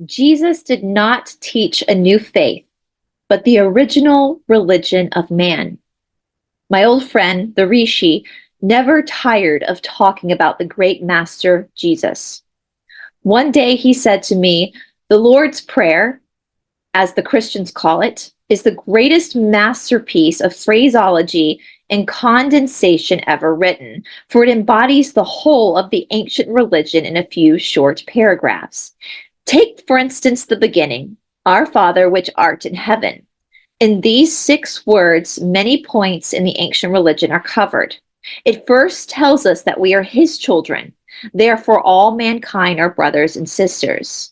Jesus did not teach a new faith, but the original religion of man. My old friend, the Rishi, never tired of talking about the great master Jesus. One day he said to me, "The Lord's Prayer, as the Christians call it, is the greatest masterpiece of phraseology and condensation ever written, for it embodies the whole of the ancient religion in a few short paragraphs. Take, for instance, the beginning, Our Father which art in heaven. In these 6 words, many points in the ancient religion are covered. It first tells us that we are his children. Therefore, all mankind are brothers and sisters.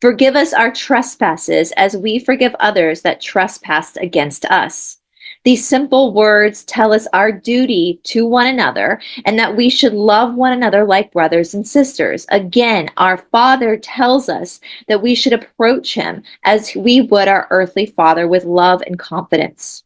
Forgive us our trespasses as we forgive others that trespass against us. These simple words tell us our duty to one another and that we should love one another like brothers and sisters. Again, our Father tells us that we should approach him as we would our earthly father with love and confidence.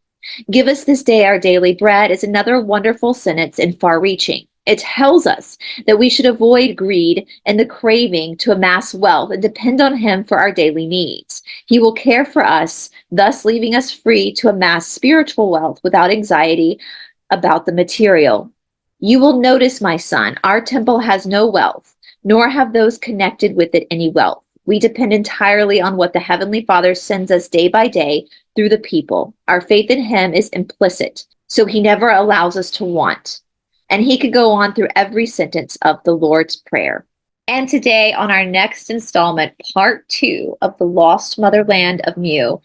Give us this day our daily bread is another wonderful sentence and far reaching. It tells us that we should avoid greed and the craving to amass wealth and depend on him for our daily needs. He will care for us, thus leaving us free to amass spiritual wealth without anxiety about the material. You will notice, my son, our temple has no wealth, nor have those connected with it any wealth. We depend entirely on what the Heavenly Father sends us day by day through the people. Our faith in him is implicit, so he never allows us to want. And he could go on through every sentence of the Lord's Prayer. And today, on our next installment, part 2 of the Lost Motherland of Mu,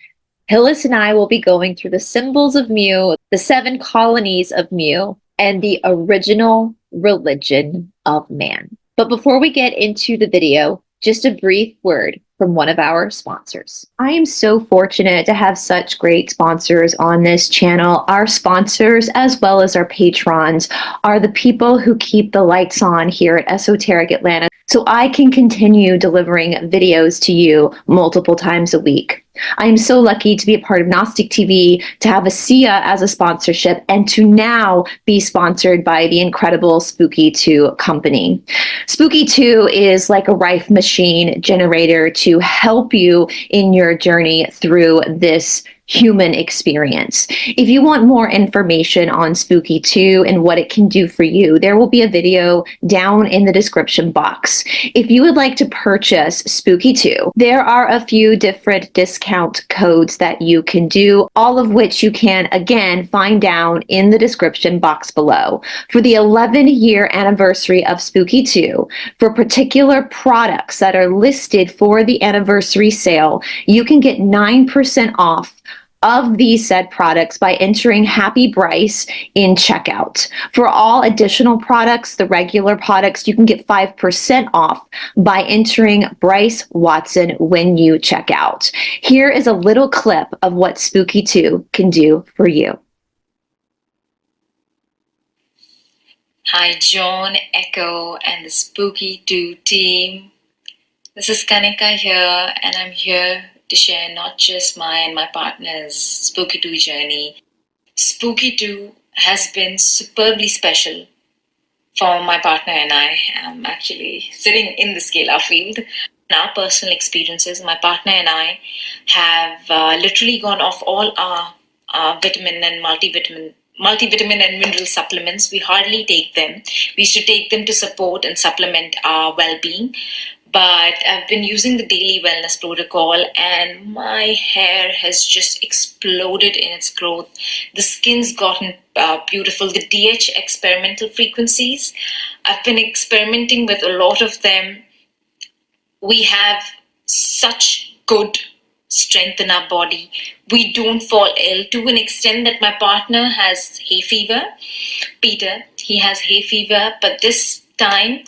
Hillis and I will be going through the symbols of Mu, the 7 colonies of Mu, and the original religion of man. But before we get into the video, just a brief word from one of our sponsors. I am so fortunate to have such great sponsors on this channel. Our sponsors, as well as our patrons, are the people who keep the lights on here at Esoteric Atlanta, so I can continue delivering videos to you multiple times a week. I am so lucky to be a part of Gnostic TV, to have ASEA as a sponsorship, and to now be sponsored by the incredible Spooky 2 company. Spooky 2 is like a rife machine generator to help you in your journey through this human experience. If you want more information on Spooky 2 and what it can do for you, there will be a video down in the description box. If you would like to purchase Spooky 2, there are a few different discount codes that you can do, all of which you can, again, find down in the description box below. For the 11-year anniversary of Spooky 2, for particular products that are listed for the anniversary sale, you can get 9% off of these said products by entering Happy Bryce in checkout. For all additional products, the regular products, you can get 5% off by entering Bryce Watson when you check out. Here is a little clip of what Spooky 2 can do for you. Hi, John, Echo, and the Spooky 2 team. This is Kanika here, and I'm here to share not just my and my partner's Spooky 2 journey. Spooky 2 has been superbly special for my partner and I. I'm actually sitting in the scalar field. In our personal experiences, my partner and I have literally gone off all our vitamin and multivitamin and mineral supplements. We hardly take them. We used to take them to support and supplement our well-being. But I've been using the daily wellness protocol and my hair has just exploded in its growth. The skin's gotten beautiful. The DH experimental frequencies, I've been experimenting with a lot of them. We have such good strength in our body. We don't fall ill to an extent that my partner has hay fever. Peter, he has hay fever, but this time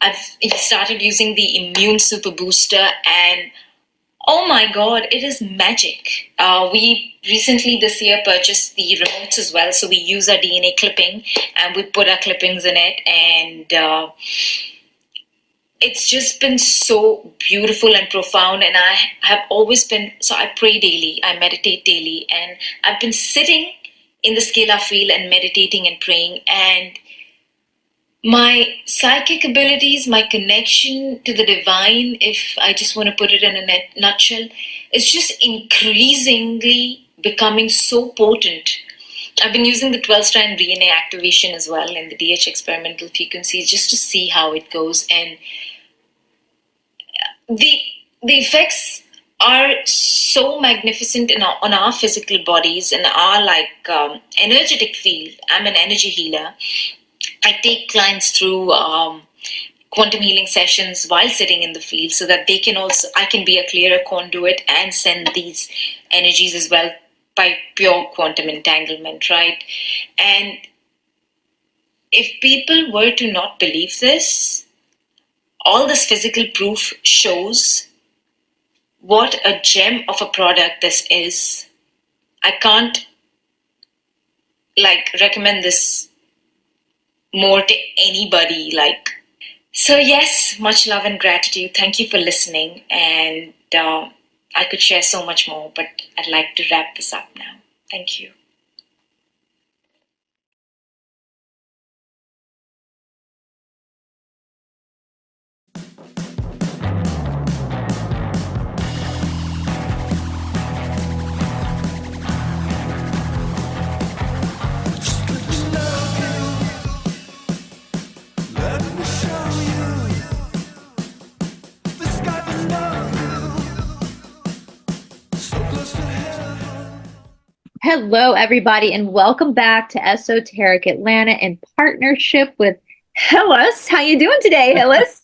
I've started using the immune super booster and oh my god, it is magic. We recently this year purchased the remotes as well, so we use our DNA clipping and we put our clippings in it, and it's just been so beautiful and profound. And I have always been, so I pray daily, I meditate daily, and I've been sitting in the scalar field and meditating and praying, and My psychic abilities, my connection to the divine, if I just want to put it in a nutshell, is just increasingly becoming so potent. I've been using the 12 strand DNA activation as well in the DH experimental frequencies just to see how it goes. And the the effects are so magnificent on our physical bodies and our energetic field. I'm an energy healer. I take clients through quantum healing sessions while sitting in the field so that I can be a clearer conduit and send these energies as well by pure quantum entanglement, right? And if people were to not believe this, all this physical proof shows what a gem of a product this is. I can't recommend this more to anybody. So yes, much love and gratitude. Thank you for listening, and I could share so much more, but I'd like to wrap this up now. Thank you. Hello, everybody, and welcome back to Esoteric Atlanta in partnership with Hillis. How you doing today, Hillis?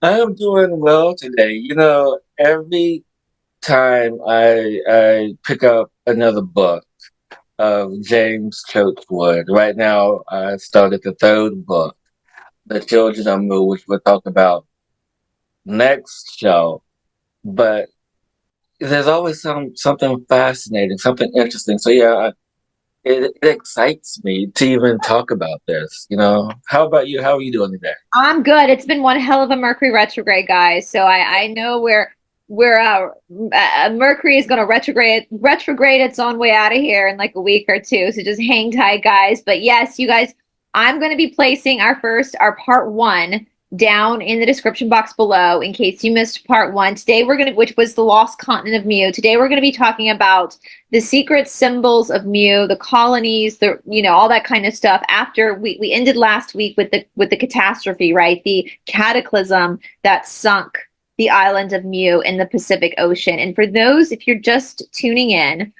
I'm doing well today. Every time I pick up another book of James Churchwood, right now I started the third book, The Children of Mu, which we'll talk about next show. But there's always something fascinating, something interesting. So yeah, it excites me to even talk about this. How about you? How are you doing today? I'm good. It's been one hell of a Mercury retrograde, guys. So I know Mercury is going to retrograde its own way out of here in like a week or two. So just hang tight, guys. But yes, you guys, I'm going to be placing our part one down in the description box below in case you missed part one. Today which was the lost continent of Mu. Today we're going to be talking about the secret symbols of Mu, the colonies, all that kind of stuff. After we ended last week with the catastrophe, right? The cataclysm that sunk the island of Mu in the Pacific Ocean. And for those, if you're just tuning in,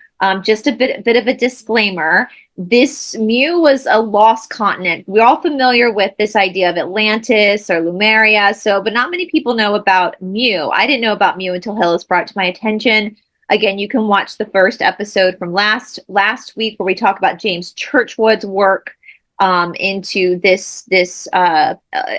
just a bit of a disclaimer. This Mu was a lost continent. We're all familiar with this idea of Atlantis or Lemuria, but not many people know about Mu. I didn't know about Mu until Hillis brought it to my attention. Again, you can watch the first episode from last week where we talk about James Churchwood's work into this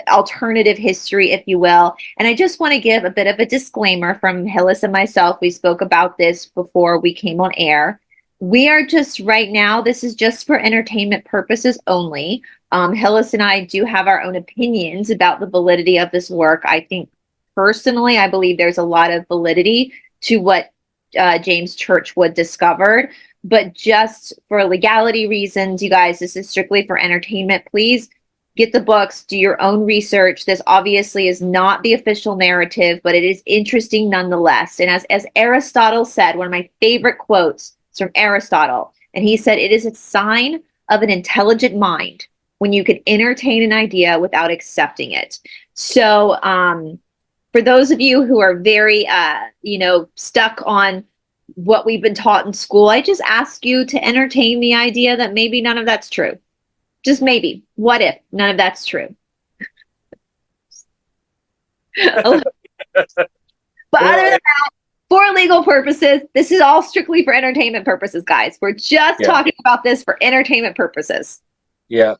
alternative history, if you will. And I just want to give a bit of a disclaimer from Hillis and myself. We spoke about this before we came on air. We are just right now, this is just for entertainment purposes only. Hillis and I do have our own opinions about the validity of this work. I think personally, I believe there's a lot of validity to what James Churchwood discovered. But just for legality reasons, you guys, this is strictly for entertainment. Please get the books, do your own research. This obviously is not the official narrative, but it is interesting nonetheless. And as Aristotle said, one of my favorite quotes is from Aristotle, and he said, "It is a sign of an intelligent mind when you can entertain an idea without accepting it." So, for those of you who are very, stuck on what we've been taught in school, I just ask you to entertain the idea that maybe none of that's true. Just maybe. What if none of that's true? But other than that, for legal purposes, this is all strictly for entertainment purposes, guys. We're just talking about this for entertainment purposes. Yeah.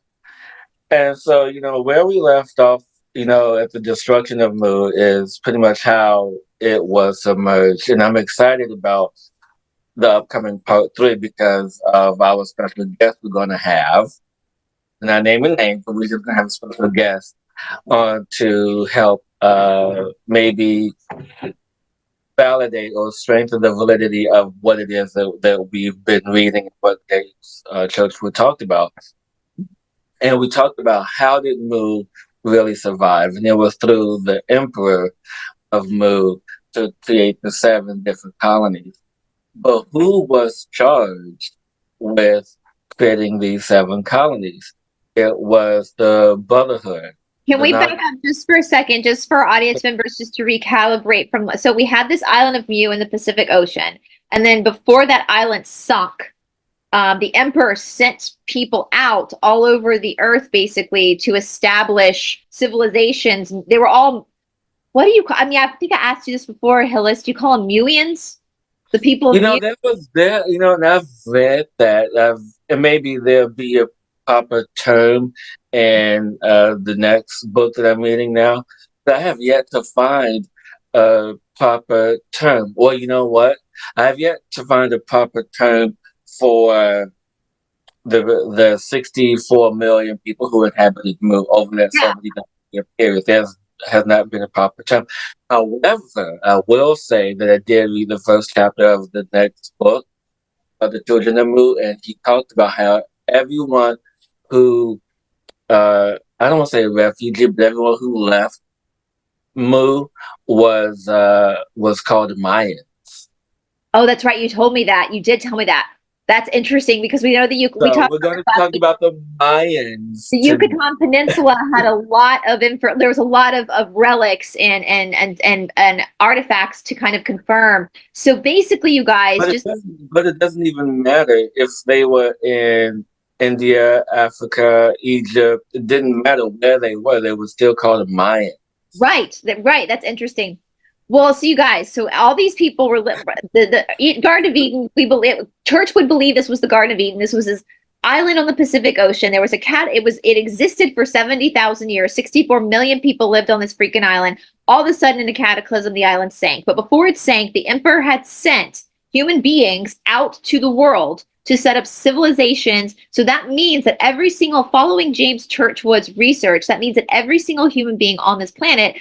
And so, where we left off, at the destruction of Mu is pretty much how it was submerged. And I'm excited about the upcoming part 3 because of our special guest we're going to have. And I name a name, but we're just going to have a special guest on to help maybe validate or strengthen the validity of what it is that we've been reading and what James Churchwood talked about. And we talked about how did Mu really survive, and it was through the emperor of Mu to create the 7 different colonies. But who was charged with creating these 7 colonies? It was the Brotherhood. Can The we back not up just for a second, just for our audience members, just to recalibrate from? So we had this island of Mu in the Pacific Ocean, and then before that island sunk, the emperor sent people out all over the earth, basically, to establish civilizations. They were all, what do you call? I mean, I think I asked you this before, Hillis. Do you call them Muians? The people of Mu? that was there, and I've read that. And maybe there'll be a proper term in the next book that I'm reading now. But I have yet to find a proper term. Or you know what? I have yet to find a proper term for the 64 million people who inhabited Mu over that Yeah. 70-year period. There has not been a proper term. However, I will say that I did read the first chapter of the next book of the Children of Mu, and he talked about how everyone who I don't want to say refugee, but everyone who left Mu was called Mayan. Oh, that's right. You told me that. You did tell me that. That's interesting because we know that we So talked we're about going this to last talk week. about the Mayans The today. Yucatan Peninsula had a lot of info. There was a lot of relics and artifacts to kind of confirm. So basically, you guys just But it doesn't even matter if they were in India, Africa, Egypt. It didn't matter where they were. They were still called Mayan. right. That's interesting. Well, so you guys, so all these people were the Garden of Eden. We believe church would believe this was the Garden of Eden. This was this island on the Pacific Ocean. There was a cat. It existed for 70,000 years. 64 million people lived on this freaking island. All of a sudden, in a cataclysm, the island sank. But before it sank, the emperor had sent human beings out to the world to set up civilizations. So that means that every single, following James Churchward's research, that means that every single human being on this planet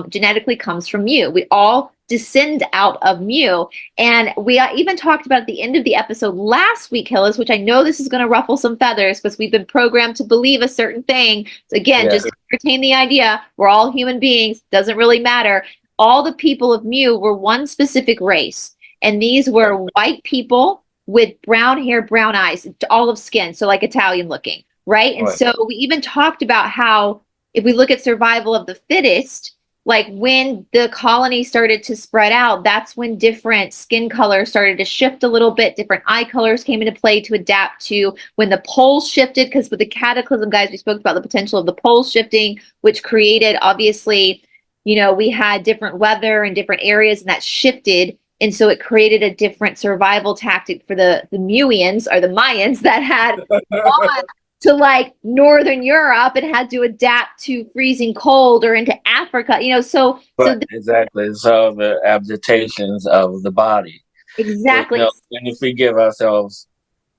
genetically comes from Mu. We all descend out of Mu. And we even talked about at the end of the episode last week, Hillis, which I know this is going to ruffle some feathers because we've been programmed to believe a certain thing. So again, Yeah. just to retain the idea, we're all human beings, doesn't really matter. All the people of Mu were one specific race. And these were white people with brown hair, brown eyes, olive skin, so like Italian looking, right? And Right. so we even talked about how if we look at survival of the fittest, like when the colony started to spread out, that's when different skin colors started to shift a little bit. Different eye colors came into play to adapt to when the poles shifted, because with the cataclysm, guys, we spoke about the potential of the poles shifting, which created, obviously, we had different weather in different areas, and that shifted. And so it created a different survival tactic for the Muians or the Mayans that had gone to like Northern Europe and had to adapt to freezing cold or into Africa, Right, exactly. So the adaptations of the body. exactly. And if we give ourselves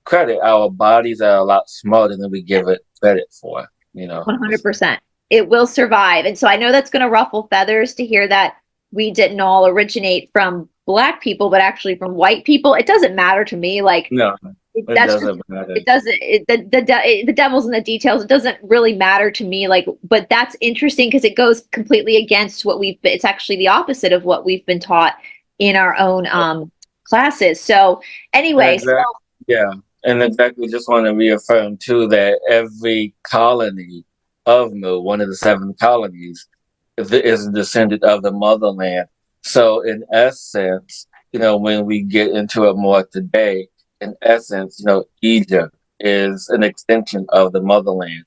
credit, our bodies are a lot smarter than we give it credit for. 100%. It will survive. And so I know that's going to ruffle feathers to hear that we didn't all originate from Black people, but actually from white people. It doesn't matter to me. Like, No, it that's just, doesn't matter. it doesn't, the devil's in the details. It doesn't really matter to me. Like, but that's interesting because it goes completely against it's actually the opposite of what we've been taught in our own classes. So anyway, Yeah, and exactly. Just want to reaffirm too that every colony of Mu, one of the 7 colonies, is a descendant of the motherland. So, in essence, when we get into it more today, in essence, Egypt is an extension of the motherland.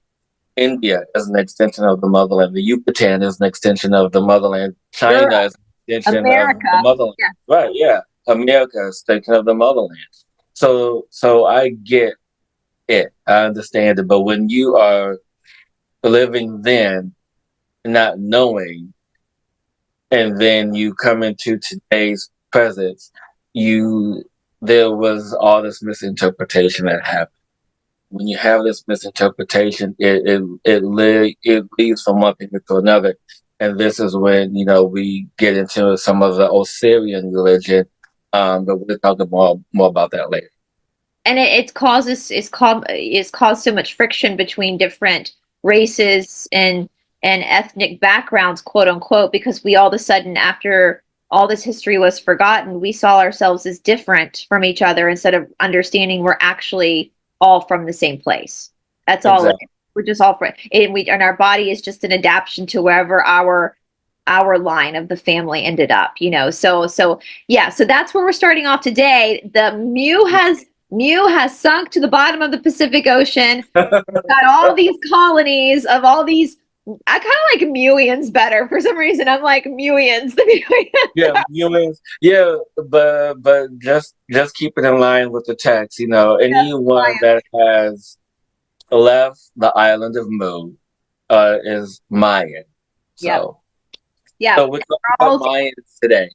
India is an extension of the motherland. The Yucatan is an extension of the motherland. China Europe, is an extension of the America. motherland. Yeah. Right, yeah. America is an extension of the motherland. So I get it. I understand it. But when you are living then, not knowing, and then you come into today's presence, there was all this misinterpretation that happened. When you have this misinterpretation, it leads from one thing to another, and this is when we get into some of the Osirian religion. But we'll talk more about that later. and it's caused so much friction between different races and ethnic backgrounds, quote unquote, because we all of a sudden, after all this history was forgotten, we saw ourselves as different from each other instead of understanding we're actually all from the same place. That's all it Exactly. is. We're just all from, and our body is just an adaptation to wherever our line of the family ended up, so yeah, so that's where we're starting off today. The Mu has sunk to the bottom of the Pacific Ocean, got all these colonies of all these. I kind of like Muians better for some reason. I'm like Muians. Yeah, humans. Yeah, but just keep it in line with the text. Anyone that has left the island of Mu is Mayan. Yep. So, Yeah. so we're talking about Mayans today.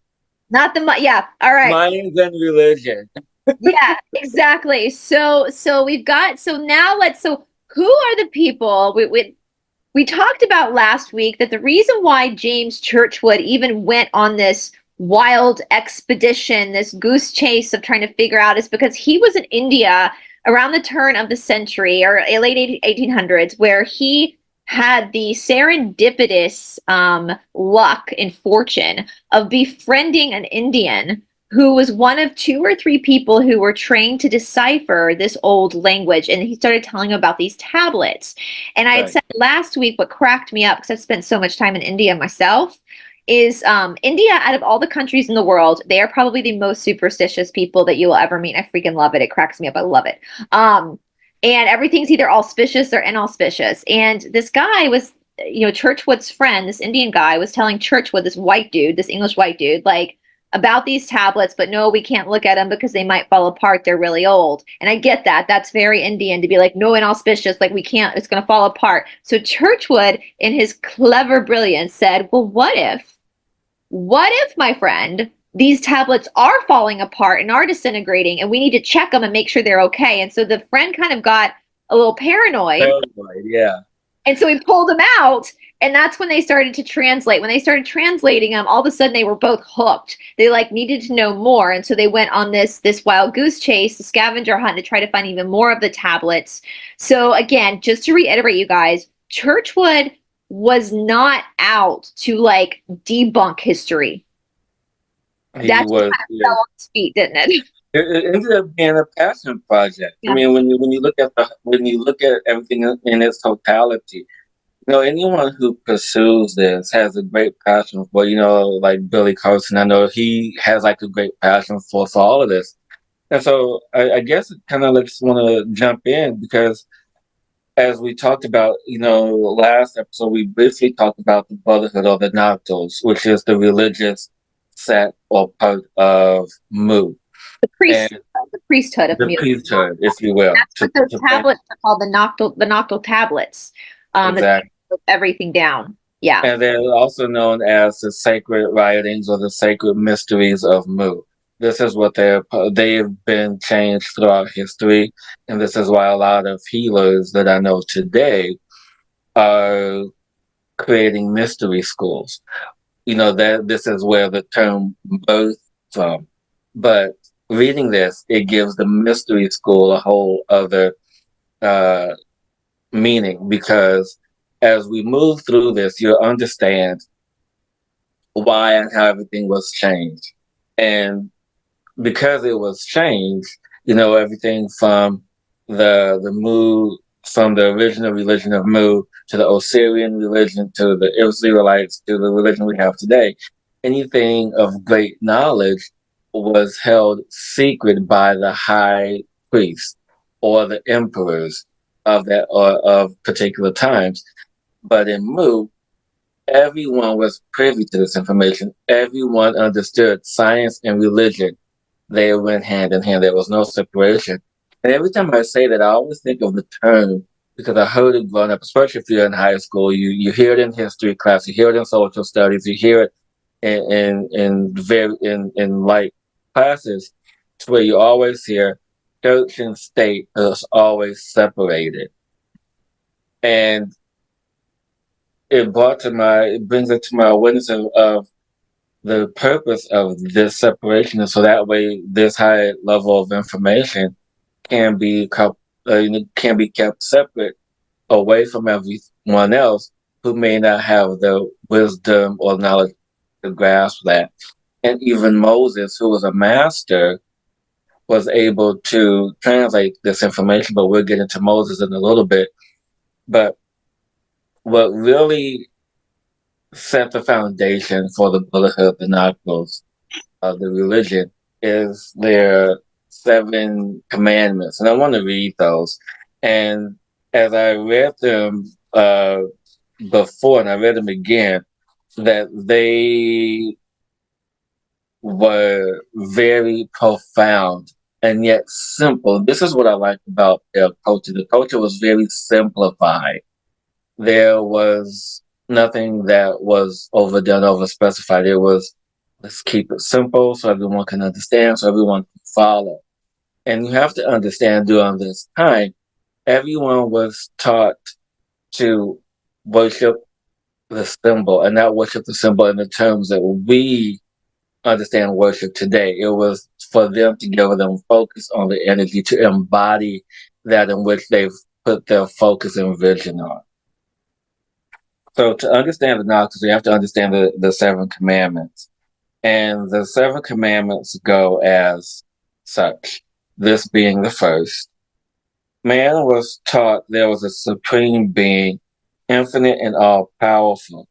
Not the yeah. All right. Mayans and religion. Yeah, exactly. So we've got so now let's so who are the people we talked about last week that the reason why James Churchwood even went on this wild expedition, this goose chase of trying to figure out is because he was in India around the turn of the century or late 1800s, where he had the serendipitous luck and fortune of befriending an Indian who was one of two or three people who were trained to decipher this old language. And he started telling about these tablets. And I had Right. said last week, what cracked me up, because I've spent so much time in India myself, is India, out of all the countries in the world, they are probably the most superstitious people that you will ever meet. I freaking love it. It cracks me up. I love it. And everything's either auspicious or inauspicious. And this guy was, Churchwood's friend, this Indian guy, was telling Churchwood, this white dude, this English white dude, like, about these tablets, but no, we can't look at them because they might fall apart. They're really old. And I get that. That's very Indian to be like, no, inauspicious, like we can't, it's going to fall apart. So Churchwood, in his clever brilliance, said, well, what if, my friend, these tablets are falling apart and are disintegrating and we need to check them and make sure they're okay? And so the friend kind of got a little paranoid. Paranoid, yeah. And so he pulled them out, and that's when they started to translate. When they started translating them, all of a sudden they were both hooked. They like needed to know more, and so they went on this wild goose chase, the scavenger hunt, to try to find even more of the tablets. So again, just to reiterate, you guys, Churchwood was not out to like debunk history. He That just was. kind of Yeah. fell on his feet, didn't it? It ended up being a passion project. Yeah. I mean, when you look at everything in its totality, anyone who pursues this has a great passion for, like Billy Carson. I know he has like a great passion for all of this. And so I guess it kind of like just want to jump in because as we talked about, last episode, we briefly talked about the Brotherhood or the Noctals, which is the religious sect or part of Mu. The priest, And the priesthood of the Muian. priesthood, if you will. That's what those tablets are called, the noctal tablets. That Exactly. put everything down. Yeah. And they're also known as the sacred writings or the sacred mysteries of Mu. This is what they've been changed throughout history, and this is why a lot of healers that I know today are creating mystery schools. That this is where the term birth from. But reading this, it gives the mystery school a whole other uh, meaning because as we move through this, you'll understand why and how everything was changed. And because it was changed, everything from the Mu, from the original religion of Mu to the Osirian religion to the Israelites to the religion we have today, anything of great knowledge was held secret by the high priest or the emperors of that or of particular times. But in Mu, everyone was privy to this information. Everyone understood science and religion. They went hand in hand. There was no separation. And every time I say that, I always think of the term because I heard it growing up, especially if you're in high school. You hear it in history class, you hear it in social studies, you hear it in like classes, to where you always hear church and state is always separated. And it brings it to my awareness of the purpose of this separation is so that way this high level of information can be can be kept separate away from everyone else who may not have the wisdom or knowledge to grasp that. And even Moses, who was a master, was able to translate this information, but we'll get into Moses in a little bit. But what really set the foundation for the Brotherhood of the Knuckles, the religion, is their 7 commandments. And I want to read those. And as I read them before, and I read them again, that they were very profound and yet simple. This is what I like about their culture. The culture was very simplified. There was nothing that was overdone, overspecified. It was, let's keep it simple so everyone can understand, so everyone can follow. And you have to understand during this time, everyone was taught to worship the symbol and not worship the symbol in the terms that we understand worship today. It was for them to give them focus on the energy to embody that in which they've put their focus and vision on. So to understand the Gnostics, you have to understand the 7 commandments. And the 7 commandments go as such. This being the first. Man was taught there was a supreme being, infinite and all powerful,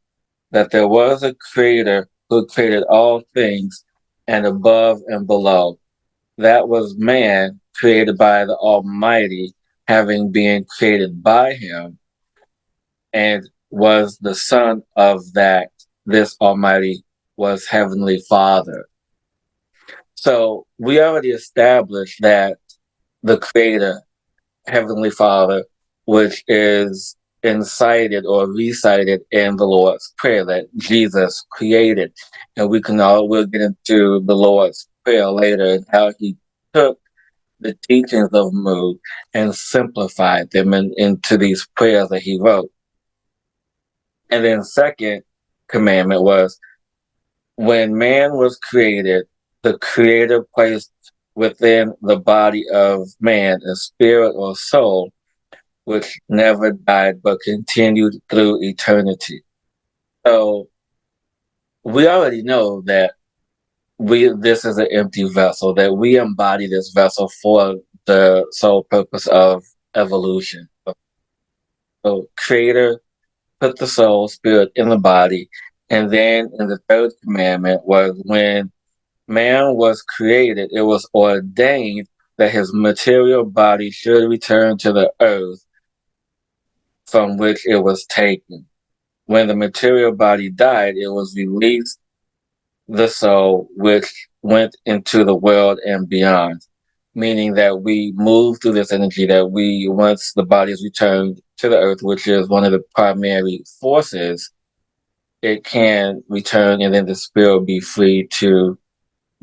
that there was a creator who created all things and above and below. That was man created by the Almighty, having been created by him, and was the son of that. This Almighty was Heavenly Father. So we already established that the Creator, Heavenly Father, which is incited or recited in the Lord's Prayer that Jesus created. And we'll get into the Lord's Prayer later and how he took the teachings of Mu and simplified them into these prayers that he wrote. And then second commandment was when man was created, the creator placed within the body of man a spirit or soul which never died but continued through eternity. So we already know that this is an empty vessel, that we embody this vessel for the sole purpose of evolution. So creator put the soul, spirit in the body. And then in the third commandment was when man was created, it was ordained that his material body should return to the earth from which it was taken. When the material body died, it was released the soul, which went into the world and beyond, meaning that we move through this energy that once the body is returned to the earth, which is one of the primary forces, it can return and then the spirit will be free to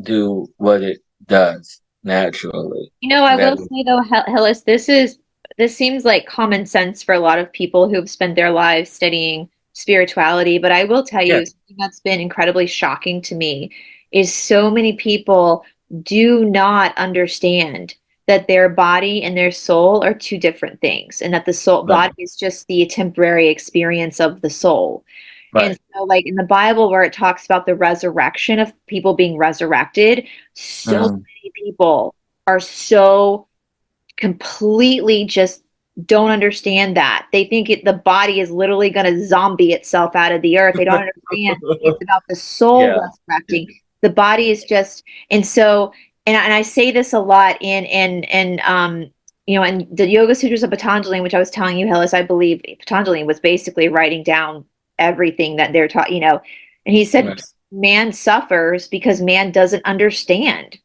do what it does naturally. I will say though, Hillis, this seems like common sense for a lot of people who've spent their lives studying spirituality, but I will tell Yeah. you something that's been incredibly shocking to me is so many people do not understand that their body and their soul are two different things, and that the soul Right. body is just the temporary experience of the soul. And Right. so, like in the Bible, where it talks about the resurrection of people being resurrected, so many people are so completely just don't understand that. They think the body is literally going to zombie itself out of the earth. They don't understand it's about the soul Yeah. resurrecting. The body is just, and so, and I say this a lot in the Yoga Sutras of Patanjali, which I was telling you, Hillis, I believe Patanjali was basically writing down everything that they're taught, and he said, Right. man suffers because man doesn't understand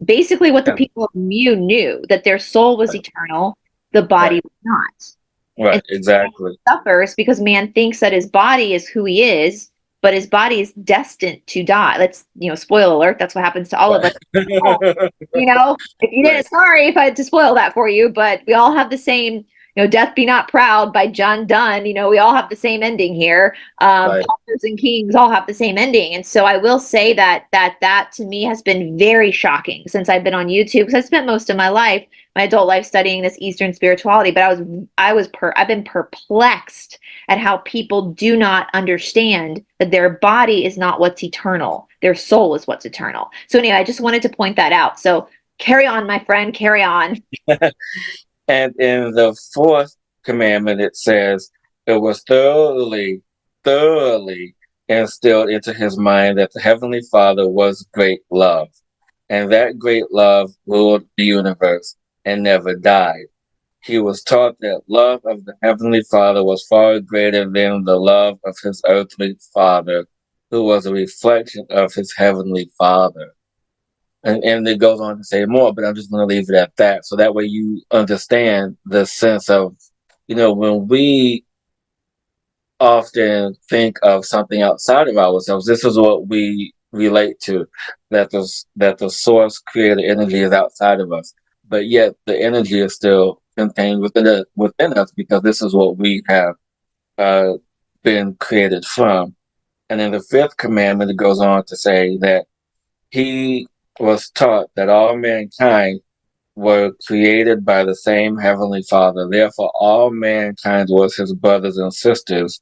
basically what the Yeah. people of Mu knew, that their soul was eternal, the body Right. was not. Right. And man Exactly. suffers because man thinks that his body is who he is, but his body is destined to die. Let's, spoil alert, that's what happens to all of us. Right. If you Right. didn't, sorry if I had to spoil that for you, but we all have the same, Death Be Not Proud by John Donne. We all have the same ending here. Right. Authors and Kings all have the same ending. And so I will say that to me has been very shocking since I've been on YouTube, because I spent most of my adult life studying this Eastern spirituality, but I've been perplexed at how people do not understand that their body is not what's eternal. Their soul is what's eternal. So anyway, I just wanted to point that out. So carry on, my friend, carry on. And in the fourth commandment, it says, it was thoroughly instilled into his mind that the Heavenly Father was great love, and that great love ruled the universe and never died. He was taught that love of the Heavenly Father was far greater than the love of his earthly father, who was a reflection of his Heavenly Father. And it goes on to say more, but I'm just going to leave it at that. So that way you understand the sense of, when we often think of something outside of ourselves, this is what we relate to, that the source created energy is outside of us, but yet the energy is still contained within us, because this is what we have uh, been created from. And in the fifth commandment, it goes on to say that he was taught that all mankind were created by the same Heavenly Father. Therefore, all mankind was his brothers and sisters,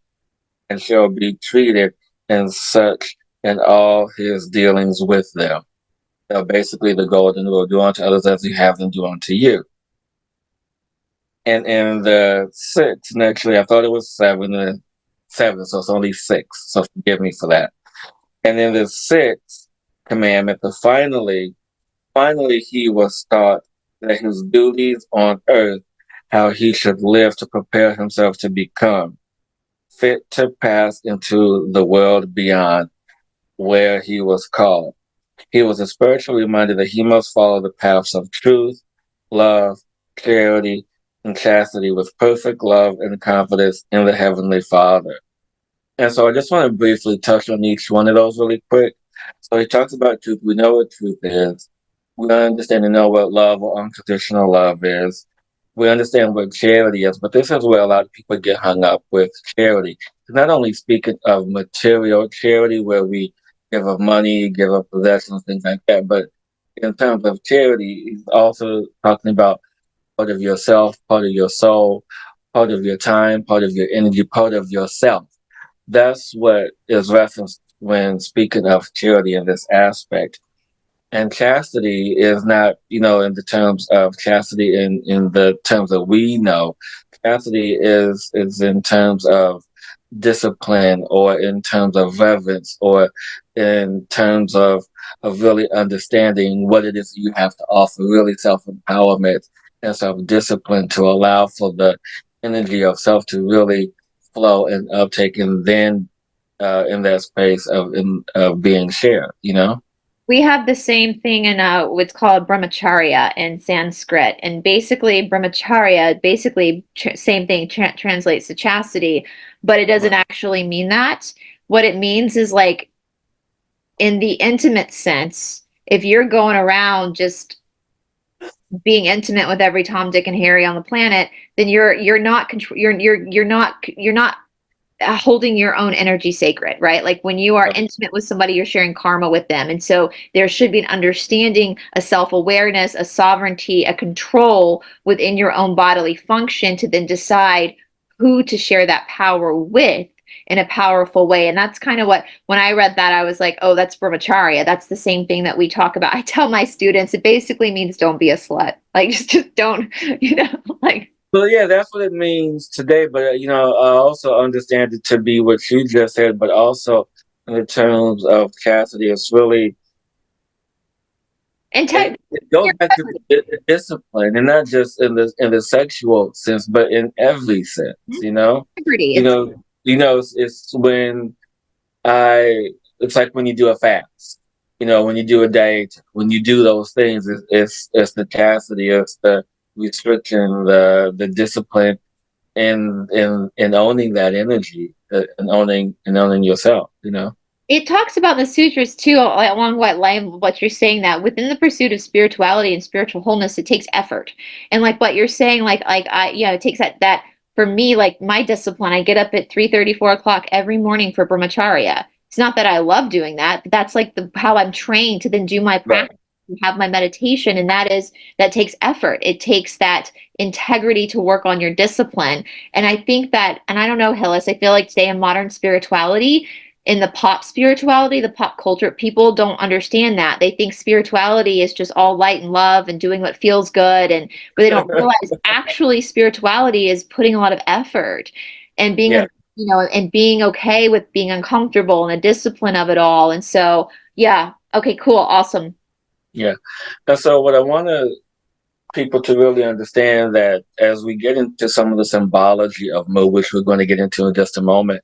and shall be treated in such in all his dealings with them. So basically, the golden rule: do unto others as you have them do unto you. And in the sixth, and actually, I thought it was seven, so it's only six. So forgive me for that. And in the sixth commandment, finally, he was taught that his duties on earth, how he should live to prepare himself to become fit to pass into the world beyond, where he was called. He was a spiritual reminder that he must follow the paths of truth, love, charity, and chastity with perfect love and confidence in the Heavenly Father. And so I just want to briefly touch on each one of those really quick. So he talks about truth. We know what truth is. We understand and know what love or unconditional love is. We understand what charity is, but this is where a lot of people get hung up with charity. Not only speaking of material charity, where we give up money, give up possessions, things like that, but in terms of charity, he's also talking about part of yourself, part of your soul, part of your time, part of your energy, part of yourself. That's what is referenced when speaking of charity in this aspect. And chastity is not, in the terms of chastity in the terms that we know. Chastity is in terms of discipline, or in terms of reverence, or in terms of really understanding what it is you have to offer, really self-empowerment and self-discipline, to allow for the energy of self to really flow and uptake, and then in that space of being shared. We have the same thing in what's called brahmacharya in Sanskrit, and basically brahmacharya, same thing, translates to chastity, but it doesn't Right. actually mean that. What it means is, like, in the intimate sense, if you're going around just being intimate with every Tom, Dick, and Harry on the planet, then you're not you're not holding your own energy sacred, right? Like when you are intimate with somebody, you're sharing karma with them. And so there should be an understanding, a self-awareness, a sovereignty, a control within your own bodily function to then decide who to share that power with in a powerful way. And that's kind of what, when I read that, I was like, oh, that's brahmacharya. That's the same thing that we talk about. I tell my students, it basically means don't be a slut. Like, just don't, like. So yeah, that's what it means today. But I also understand it to be what you just said. But also in the terms of chastity, it's really it goes back to the discipline, and not just in the sexual sense, but in every sense. Integrity. You know, it's when I. It's like when you do a fast. When you do a diet, when you do those things, it's the chastity, it's the restriction, the discipline, and owning that energy, and owning yourself. It talks about the sutras too, along what line what you're saying, that within the pursuit of spirituality and spiritual wholeness, it takes effort. And like what you're saying, like I, it takes that for me, like my discipline. I get up at 3:30, 4 o'clock every morning for brahmacharya. It's not that I love doing that, but that's like the how I'm trained to then do my Right. practice and have my meditation, and that takes effort. It takes that integrity to work on your discipline. And I think that, and I don't know, Hillis, I feel like today in modern spirituality, in the pop spirituality, the pop culture, people don't understand that. They think spirituality is just all light and love and doing what feels good, and but they don't realize actually spirituality is putting a lot of effort and being Yeah, a and being okay with being uncomfortable and the discipline of it all. And so, yeah, okay, cool, awesome. yeah. And so what I want people to really understand that as we get into some of the symbology of Mu, which we're going to get into in just a moment,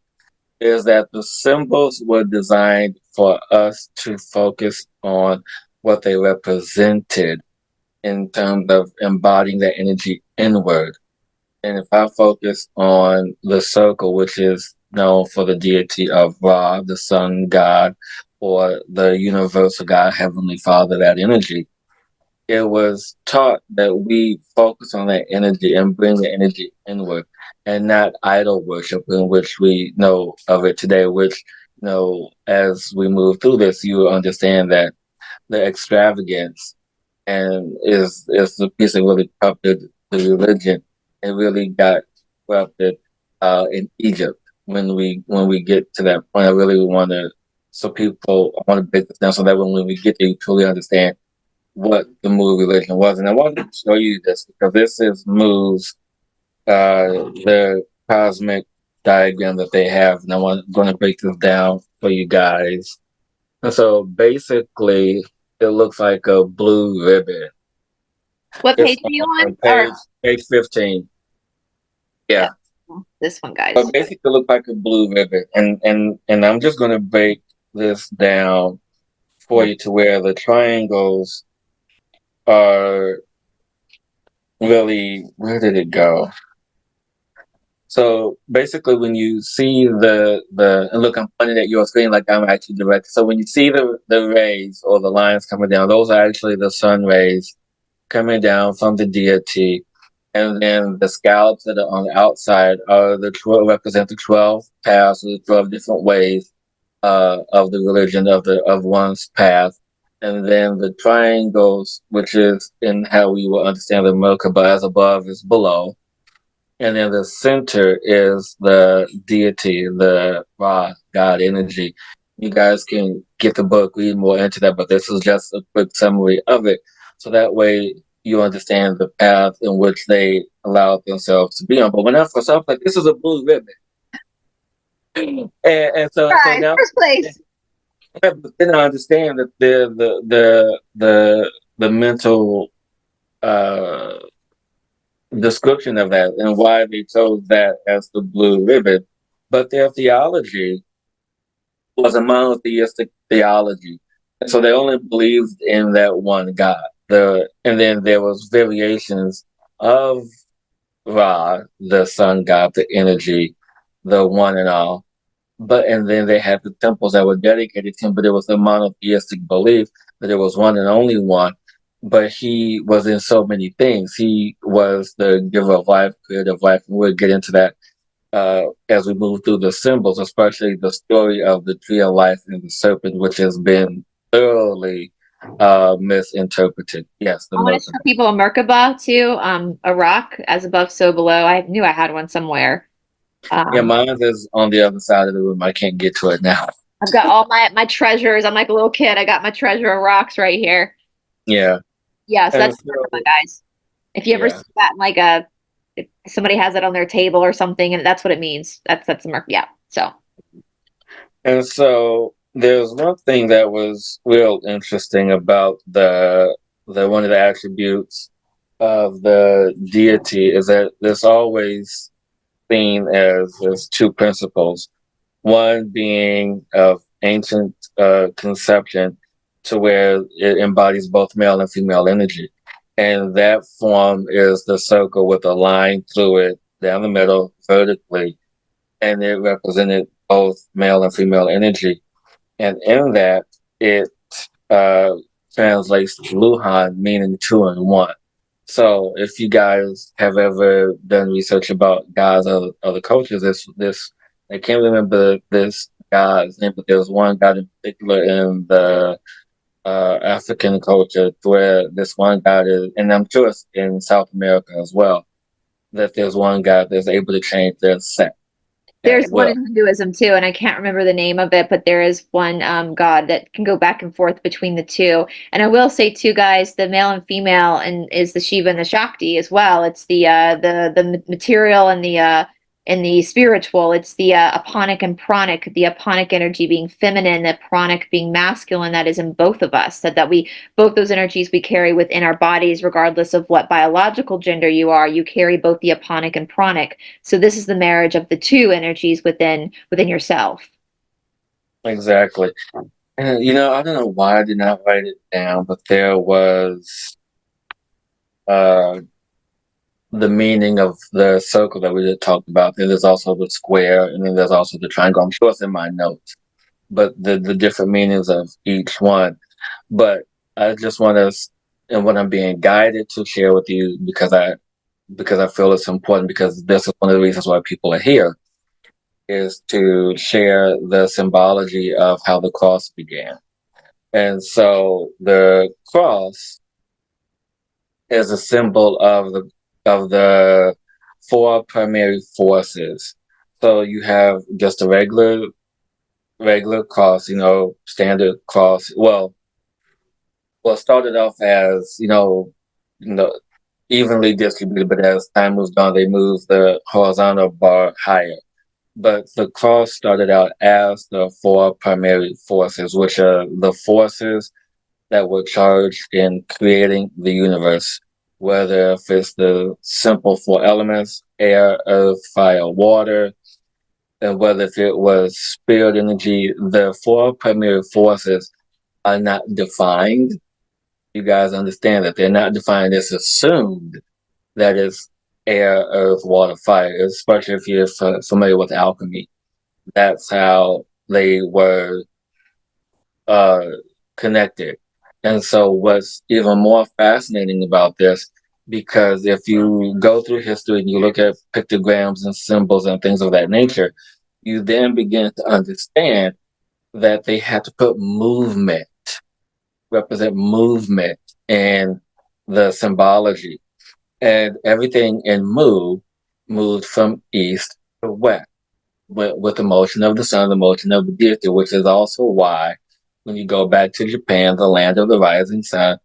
is that the symbols were designed for us to focus on what they represented in terms of embodying that energy inward. And if I focus on the circle, which is known for the deity of Ra, the sun god, or the universal God, Heavenly Father, that energy, it was taught that we focus on that energy and bring the energy inward and not idol worship, in which we know of it today, which, as we move through this, you will understand that the extravagance and is the piece that really corrupted the religion. It really got corrupted in Egypt. When we get to that point, I really want to, so people, I want to break this down so that when we get there, you truly understand what the Mu religion was. And I wanted to show you this because this is Mu's the cosmic diagram that they have, and I'm going to break this down for you guys. And so basically, it looks like a blue ribbon. What It's page are you on? on Or page 15. yeah, Yeah. this one, But guys. basically it looks like a blue ribbon. And I'm just gonna break this down for Yeah. you to where the triangles are really, where did it go? So basically when you see the and look, I'm pointing at your screen like I'm actually directed. So when you see the rays or the lines coming down, those are actually the sun rays coming down from the deity. And then the scallops that are on the outside are the 12, represent the 12 paths, or the 12 different ways of the religion of one's path. And then the triangles, which is in how we will understand the Merkaba, as above is below. And then the center is the deity, the Ra, God energy. You guys can get the book, read more into that, but this is just a quick summary of it. So that way you understand the path in which they allowed themselves to be on. But when I first saw it, like, this is a blue ribbon. And so Guys, now, first place. but then I understand that the mental uh description of that and why they chose that as the blue ribbon. But their theology was a monotheistic theology. And so they only believed in that one God. And then there was variations of Ra, the sun god, the energy, the one and all. But and then they had the temples that were dedicated to him, but it was a monotheistic belief that there was one and only one. But he was in so many things. He was the giver of life, creator of life, and we'll get into that as we move through the symbols, especially the story of the tree of life and the serpent, which has been thoroughly misinterpreted. Yes, the I want to Merkaba. show people a Merkaba too, a rock as above, so below. I knew I had one somewhere. Yeah, Um, mine is on the other side of the room. I can't get to it now. I've got all my treasures. I'm like a little kid. I got my treasure of rocks right here. Yeah, Yeah, so and that's Merkaba, so guys. If you ever yeah, see that in like if somebody has it on their table or something, and that's what it means. That's a Merkaba. Yeah. So and so there's one thing that was real interesting about the one of the attributes of the deity is that there's always seen as two principles. One being of ancient conception, to where it embodies both male and female energy. And that form is the circle with a line through it down the middle vertically. And it represented both male and female energy. and in that it uh, translates to Luhan, meaning two in one. So if you guys have ever done research about gods of other cultures, this I can't remember this god's name, but there's one god in particular in the African culture where this one god is, and I'm sure it's in South America as well, that there's one god that's able to change their sex at There's one will. in Hinduism too, and I can't remember the name of it, but there is one god that can go back and forth between the two. And I will say too, guys, the male and female and is the Shiva and the Shakti as well. It's the material and the spiritual. It's the aponic and pranic, the aponic energy being feminine, the pranic being masculine. That is in both of us. That we both those energies we carry within our bodies, regardless of what biological gender you are. You carry both the aponic and pranic. So this is the marriage of the two energies within yourself. Exactly. And I don't know why I did not write it down, but there was uh, the meaning of the circle that we just talked about. Then there's also the square, and then there's also the triangle. I'm sure it's in my notes, but the different meanings of each one. But I just want to, and what I'm being guided to share with you, because I feel it's important, because this is one of the reasons why people are here, is to share the symbology of how the cross began. And so the cross is a symbol of the four primary forces. So you have just a regular cross, standard cross. Well, started off as you know, evenly distributed, but as time moves on, they move the horizontal bar higher. But the cross started out as the four primary forces, which are the forces that were charged in creating the universe, whether if it's the simple four elements, air, earth, fire, water, and whether if it was spirit energy. The four primary forces are not defined. You guys understand that they're not defined. It's assumed that it's air, earth, water, fire, especially if you're familiar with alchemy. That's how they were uh, connected. And so, what's even more fascinating about this, because if you go through history and you look at pictograms and symbols and things of that nature, you then begin to understand that they had to put movement, represent movement in the symbology. And everything in moved from east to west with the motion of the sun, the motion of the deity, which is also why when you go back to Japan, the land of the rising sun,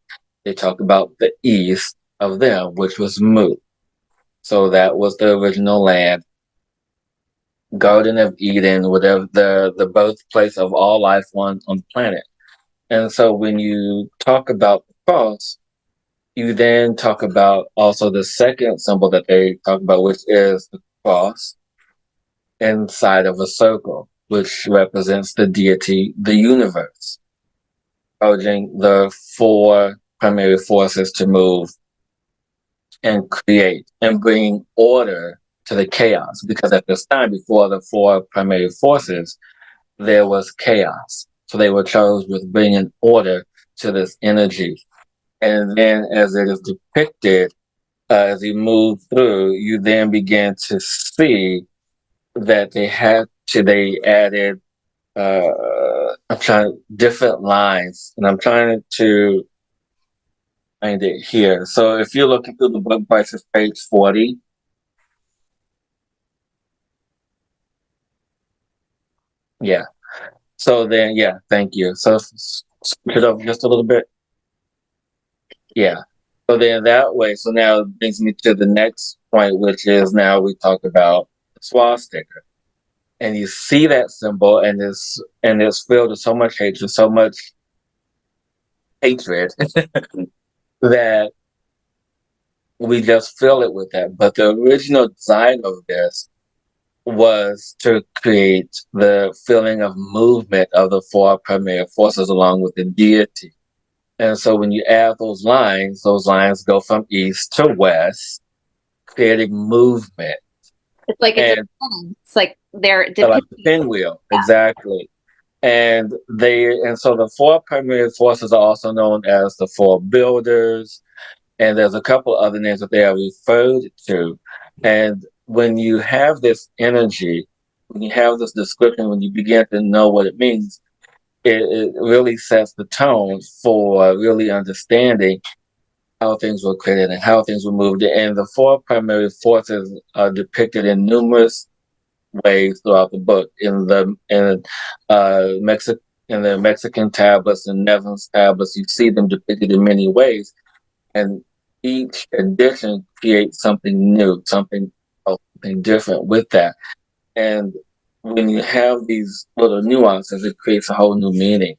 they talk about the east of them, which was Mu. So that was the original land, Garden of Eden, whatever the birthplace of all life on the planet. And so when you talk about the cross, you then talk about also the second symbol that they talk about, which is the cross inside of a circle, which represents the deity, the universe, urging the four primary forces to move and create and bring order to the chaos. Because at this time, before the four primary forces, there was chaos. So they were charged with bringing order to this energy. And then, as it is depicted, as you move through, you then begin to see that they added I'm trying different lines, and I'm trying to find it here. So if you're looking through the book prices, page 40. Yeah. So then, yeah, thank you. So switch it up just a little bit. Yeah. So then that way, so now it brings me to the next point, which is now we talk about the swastika. And you see that symbol, and it's filled with so much hatred that we just fill it with that. But the original design of this was to create the feeling of movement of the four primary forces along with the deity. And so when you add those lines go from east to west, creating movement. It's like it's a And it's like they're like the depicting. pinwheel, exactly. And so the four primary forces are also known as the four builders, and there's a couple other names that they are referred to. And when you have this energy, when you have this description, when you begin to know what it means, it really sets the tone for really understanding how things were created and how things were moved. And the four primary forces are depicted in numerous ways throughout the book. Mexic in the Mexican tablets and Netherlands tablets, you see them depicted in many ways, and each edition creates something new, something different with that. And when you have these little nuances, it creates a whole new meaning.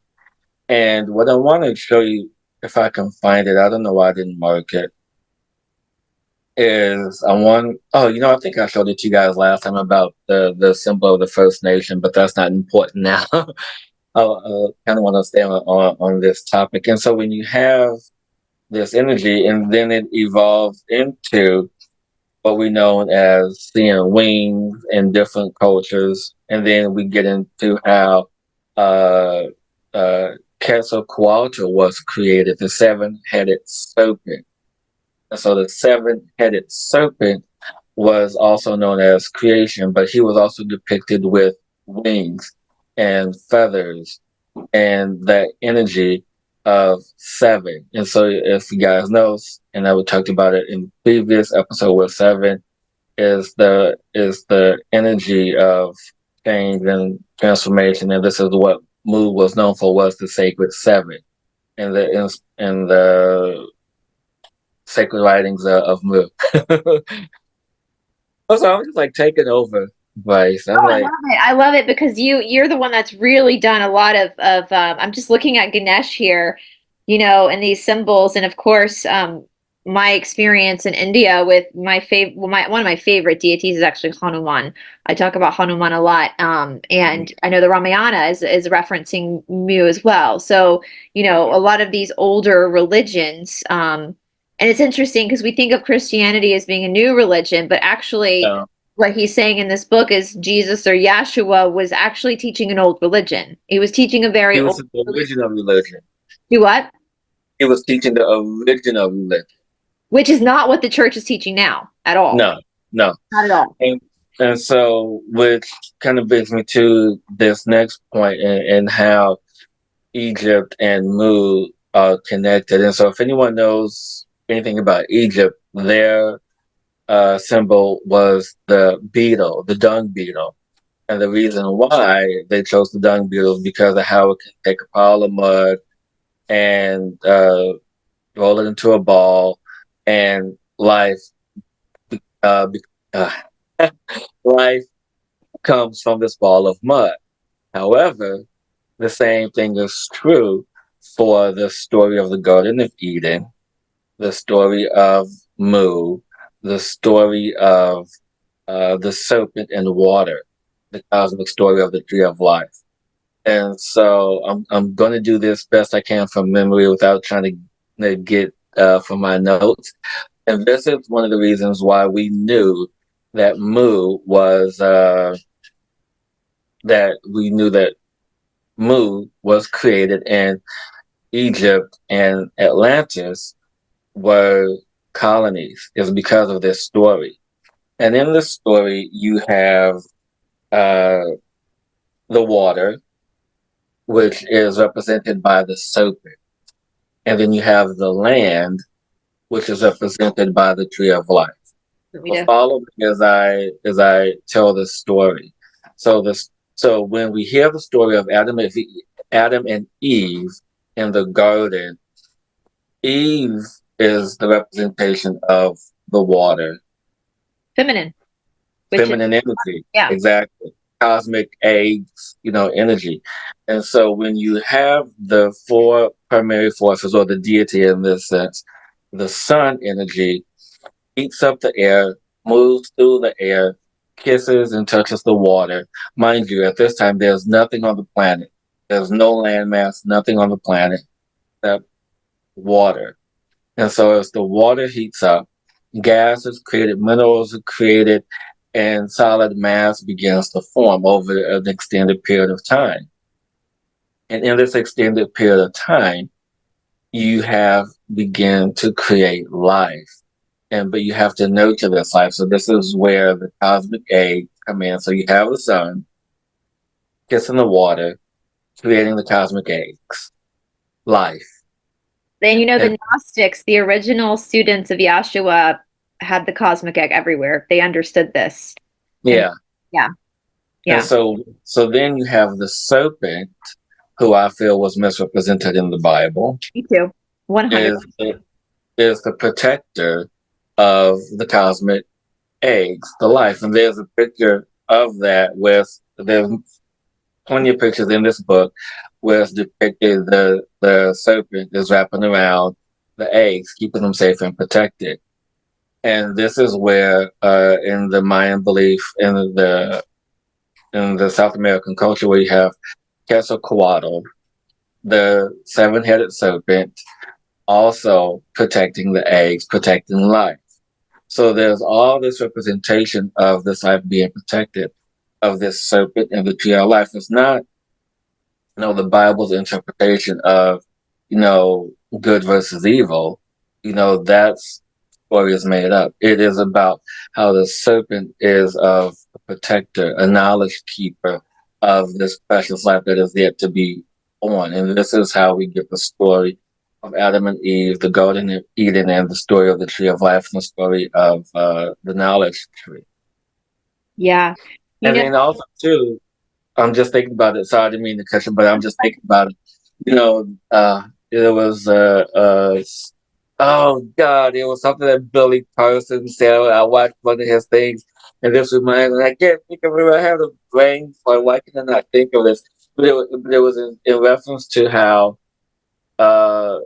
And what I want to show you, if I can find it, I don't know why I didn't mark it, is I want, oh, I think I showed it to you guys last time about the symbol of the First Nation, but that's not important now. I kind of want to stay on this topic. And so when you have this energy, and then it evolves into what we know as seeing wings in different cultures, and then we get into how uh, uh, Quetzalcoatl was created, the seven-headed serpent. And so the seven-headed serpent was also known as creation, but he was also depicted with wings and feathers and that energy of seven. And so if you guys know, and I would talked about it in previous episode, where seven is the energy of change and transformation, and this is what Mu was known for, was the sacred seven and the sacred writings of Mu. Also, I'm just like taking over, Bryce. I'm Oh, I like, love it. I love it because you're the one that's really done a lot of I'm just looking at Ganesh here, and these symbols, and of course, my experience in India with my favorite, well, my one of my favorite deities is actually Hanuman. I talk about Hanuman a lot, and I know the Ramayana is referencing Mu as well. So, a lot of these older religions, and it's interesting because we think of Christianity as being a new religion, but actually uh, what he's saying in this book is Jesus or Yahshua was actually teaching an old religion. He was teaching a very he was old the religion. original religion. Do what? He was teaching the original religion. Which is not what the church is teaching now at all. No, no. Not at all. And so, which kind of brings me to this next point, and how Egypt and Mu are connected. And so, if anyone knows anything about Egypt, their symbol was the beetle, the dung beetle. And the reason why they chose the dung beetle is because of how it can take a pile of mud and roll it into a ball, and uh, be- uh, life comes from this ball of mud. However, the same thing is true for the story of the Garden of Eden, the story of Mu, the story of the serpent and water, the cosmic story of the tree of life. And so I'm going to do this best I can from memory without trying to get from my notes. And this is one of the reasons why we knew that Mu was that we knew that Mu was created, and Egypt and Atlantis were colonies, is because of this story. And in this story, you have uh, the water, which is represented by the serpent. And then you have the land, which is represented by the tree of life. We So do. follow me as I tell this story. So when we hear the story of Adam and Eve in the garden, Eve is the representation of the water, Feminine, which is, feminine energy, yeah. exactly, cosmic eggs, energy. And so when you have the four primary forces, or the deity in this sense, the sun energy heats up the air, moves through the air, kisses and touches the water. Mind you, at this time, there's nothing on the planet. There's no landmass, nothing on the planet except water. And so as the water heats up, gas is created, minerals are created, and solid mass begins to form over an extended period of time. And in this extended period of time, you have begun to create life. But you have to nurture this life. So this is where the cosmic eggs come in. So you have the sun kissing the water, creating the cosmic eggs, life. Then, And the Gnostics, the original students of Yahshua, had the cosmic egg everywhere. They understood this. And yeah. yeah, And yeah, so then you have the serpent, who I feel was misrepresented in the Bible, me too. 100. is is the protector of the cosmic eggs, the life. And there's a picture of that with there's plenty of pictures in this book where it's depicted the serpent is wrapping around the eggs, keeping them safe and protected. And this is where, in the Mayan belief, in the South American culture, where you have Quetzalcoatl, the seven-headed serpent, also protecting the eggs, protecting life. So there's all this representation of this life being protected, of this serpent and the tree of life. It's not, the Bible's interpretation of, good versus evil. That's story is made up. It is about how the serpent is of a protector, a knowledge keeper of this precious life that is yet to be born. And this is how we get the story of Adam and Eve, the Garden of Eden, and the story of the tree of life, and the story of the knowledge tree. Yeah. You And know, then also, too, I'm just thinking about it. Sorry, I didn't mean to cut you, but I'm just thinking about it. It was oh God, it was something that Billy Carson said. I watched one of his things, and this reminds me. I can't think of it. I have a brain for why can I not think of this? But it was in reference to how uh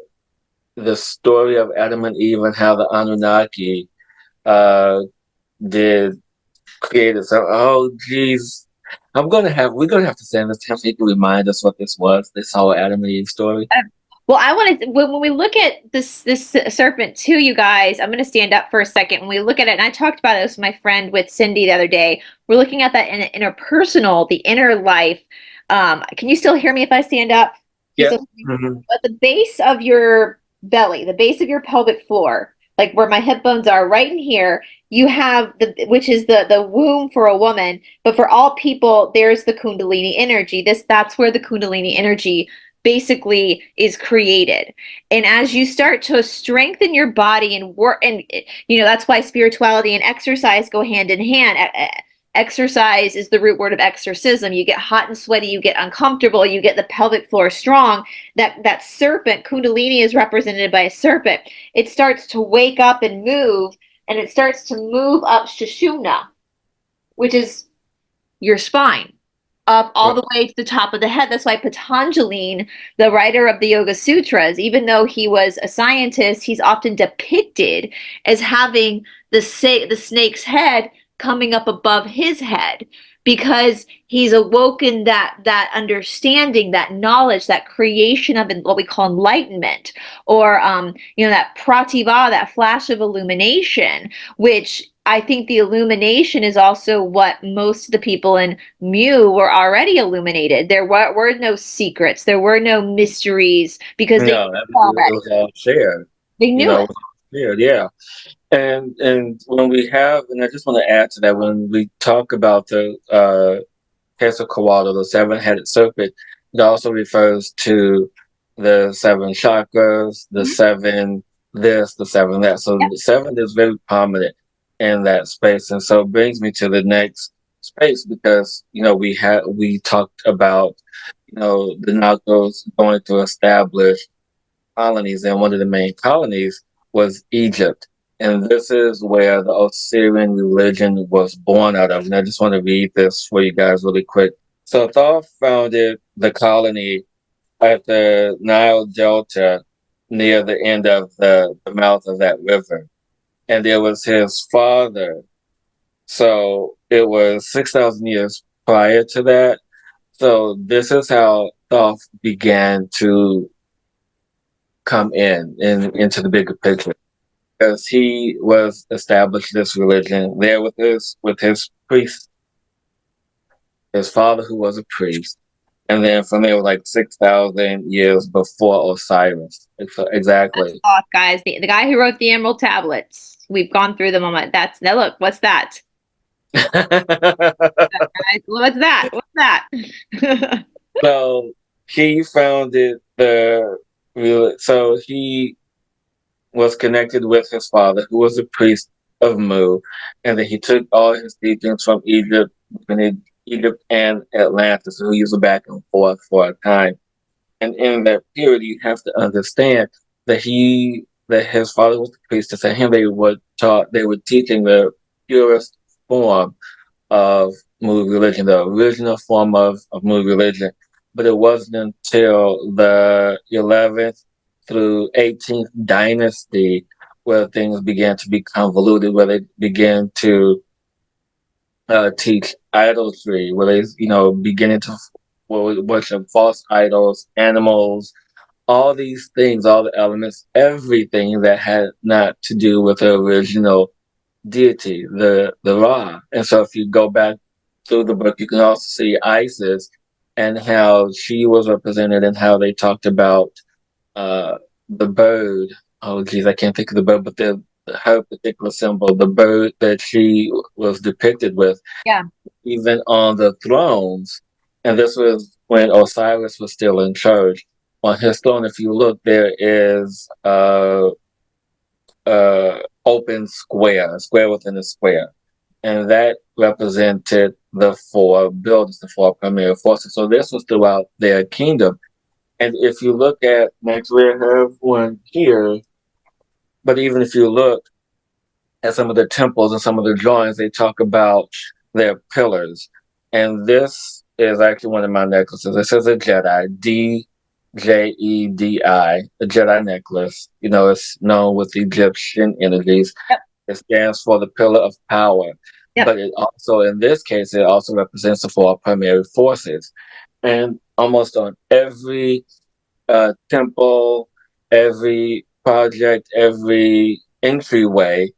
the story of Adam and Eve and how the Anunnaki uh did created. So, oh geez, we're gonna have to send this to him so he can remind us what this was. This whole Adam and Eve story. well, I want to when we look at this serpent too, you guys. I'm going to stand up for a second. When we look at it, and I talked about this with my friend with Cindy the other day. We're looking at that interpersonal, the inner life. Can you still hear me if I stand up? You Yep. still Hmm. at the base of your belly, the base of your pelvic floor, like where my hip bones are, right in here, you have which is the womb for a woman, but for all people, there's the Kundalini energy. That's where the Kundalini energy basically is created. And as you start to strengthen your body and work, and that's why spirituality and exercise go hand in hand. Exercise is the root word of exorcism. You get hot and sweaty, you get uncomfortable, you get the pelvic floor strong. That serpent, Kundalini is represented by a serpent. It starts to wake up and move, and it starts to move up Sushumna, which is your spine, up all the way to the top of the head. That's why Patanjali, the writer of the Yoga Sutras, even though he was a scientist, he's often depicted as having the snake's head coming up above his head because he's awoken that understanding, that knowledge, that creation of what we call enlightenment, or that prativa, that flash of illumination, which I think the illumination is also what most of the people in Mu were already illuminated. There were no secrets. There were no mysteries because they No, knew it it already. was all shared. They knew It it. was all shared. Yeah. And when we have, and I just want to add to that, when we talk about the Quetzalcoatl, the seven-headed serpent, it also refers to the seven chakras, the Mhm. seven this, the seven that. So Yep. the seven is very prominent in that space, and so it brings me to the next space because we talked about the Narcos going to establish colonies, and one of the main colonies was Egypt. And this is where the Osirian religion was born out of. And I just want to read this for you guys really quick. So Thoth founded the colony at the Nile Delta near the end of the mouth of that river. And there was his father. So it was 6,000 years prior to that. So this is how Thoth began to come into the bigger picture because he was established this religion there with his priest, his father who was a priest, and then from there was like 6,000 years before Osiris. That's Exactly. off, guys. The guy who wrote the Emerald Tablets. We've gone through them. That's now look. What's that? Guys, what's that? What's that? So he founded the so he was connected with his father, who was a priest of Mu, and then he took all his teachings from Egypt, between Egypt and Atlantis, so he used back and forth for a time. And in that period, you have to understand that his father was the priest, and him they were teaching the purest form of Mu religion, the original form of Mu religion. But it wasn't until the 11th through 18th dynasty where things began to be convoluted, where they began to teach idolatry, where they, beginning to worship false idols, animals, all these things, all the elements, everything that had not to do with the original deity, the Ra. And so if you go back through the book, you can also see Isis and how she was represented and how they talked about uh, the bird. Oh, geez, I can't think of the bird, but her particular symbol, the bird that she was depicted with, Yeah. even on the thrones. And this was when Osiris was still in charge. On his throne, if you look, there is open square, a square within a square. And that represented the four buildings, the four primary forces. So this was throughout their kingdom. And if you look at, next we have one here, but even if you look at some of the temples and some of the drawings, they talk about their pillars. And this is actually one of my necklaces. It says a Jedi, Jedi, a Jedi necklace. It's known with Egyptian energies. Yep. It stands for the pillar of power. Yep. But it also, in this case, it also represents the four primary forces. And almost on every temple, every project, every entryway,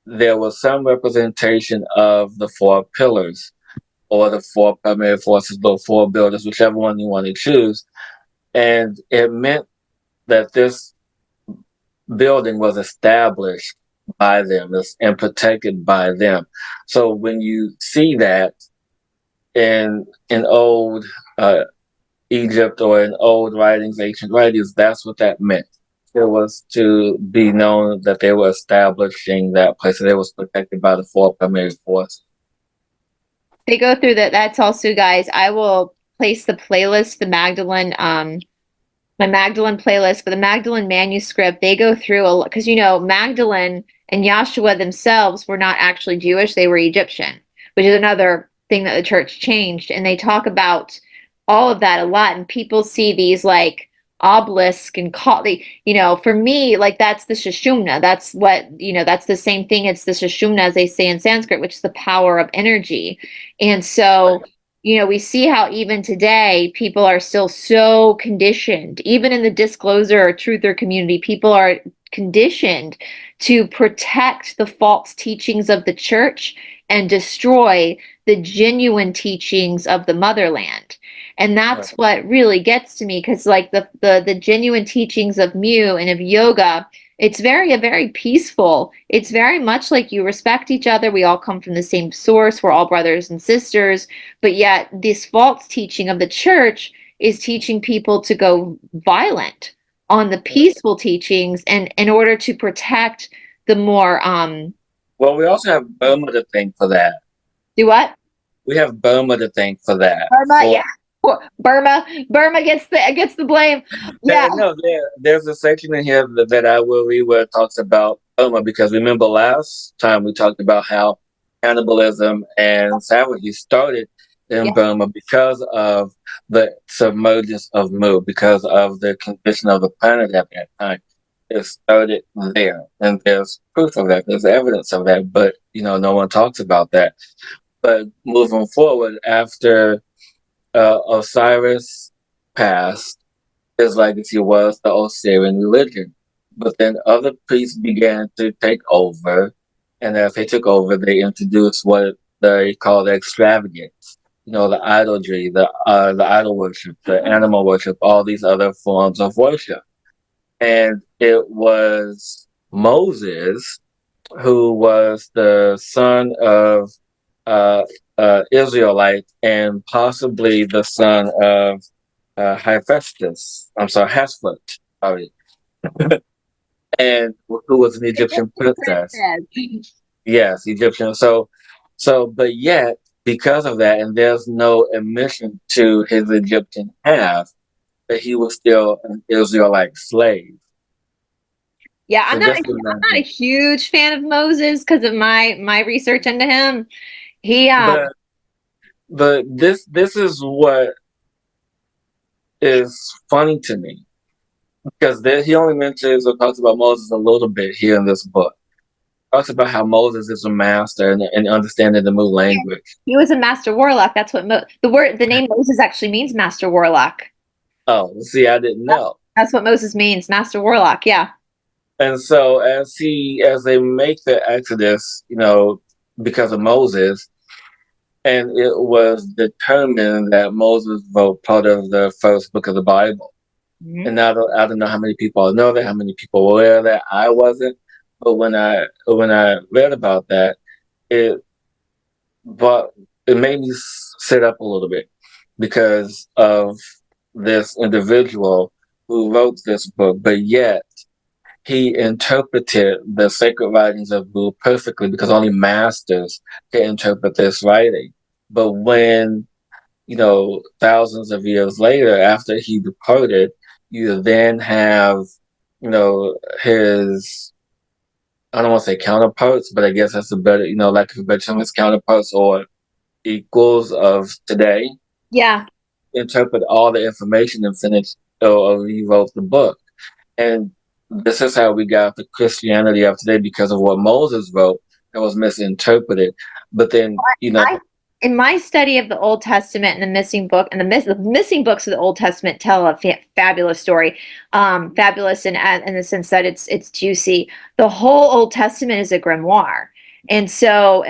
there was some representation of the four pillars or the four primary forces, the four builders, whichever one you want to choose. And it meant that this building was established by them and protected by them. So when you see that in old Egypt or in old writings, ancient writings, that's what that meant. It was to be known that they were establishing that place, that it was protected by the four primary forces. They go through that. That's also, guys. I will place the playlist, my Magdalene playlist for the Magdalene manuscript. They go through a lot because Magdalene and Yahshua themselves were not actually Jewish; they were Egyptian, which is another thing that the church changed. And they talk about all of that a lot. And people see these like obelisk and call for me, like that's the Shashumna. That's what that's the same thing. It's the Shashumna, as they say in Sanskrit, which is the power of energy. And so we see how even today people are still so conditioned, even in the disclosure or truther community, people are conditioned to protect the false teachings of the church and destroy the genuine teachings of the motherland. And that's what really gets to me, because like the genuine teachings of Mu and of yoga, it's very peaceful. It's very much like you respect each other. We all come from the same source. We're all brothers and sisters. But yet this false teaching of the church is teaching people to go violent on the peaceful teachings, and in order to protect the more Well, we also have Burma to thank for that. do what? We have Burma to thank for that. Burma, yeah. Burma gets the blame. Yeah. No, there's a section in here that I will read where it talks about Burma, because remember last time we talked about how cannibalism and savagery started in Yeah. Burma because of the submergence of Mu, because of the condition of the planet at that time. It started there, and there's proof of that. There's evidence of that, but no one talks about that. But moving forward, after Osiris passed, his legacy was the Osirian religion. But then other priests began to take over, and as they took over, they introduced what they called extravagance. the idolatry, the idol worship, the animal worship, all these other forms of worship. And it was Moses who was the son of uh, Israelite and possibly the son of Hephaestus. I'm sorry, Hespert. Sorry, and who was an Egyptian princess. Yes, Egyptian. But yet, because of that, and there's no admission to his Egyptian past, that he was still an Israelite slave. Yeah, So I'm just not a imagine. huge fan of Moses because of my research into him. He But this is what is funny to me because he only mentions or talks about Moses a little bit here in this book. Talks about how Moses is a master and understanding the new language. he was a master warlock. That's what the name Moses actually means, master warlock. Oh, see, I didn't know. That's what Moses means, master warlock. Yeah. And so as they make the Exodus, because of Moses, and it was determined that Moses wrote part of the first book of the Bible. Mhm. And I don't know how many people know that, how many people were aware of that. I wasn't, but when I read about that, it but it made me sit up a little bit because of this individual who wrote this book, but yet he interpreted the sacred writings of Buddha perfectly because only masters can interpret this writing. But when, thousands of years later, after he departed, you then have, his, I don't want to say counterparts, but I guess that's a better, like a better term, his counterparts or equals of today Yeah. interpret all the information and finish or rewrote the book. And this is how we got the Christianity of today because of what Moses wrote that was misinterpreted. But then, I in my study of the Old Testament and the missing book and the missing books of the Old Testament tell a fabulous story, fabulous in the sense that it's juicy. The whole Old Testament is a grimoire, and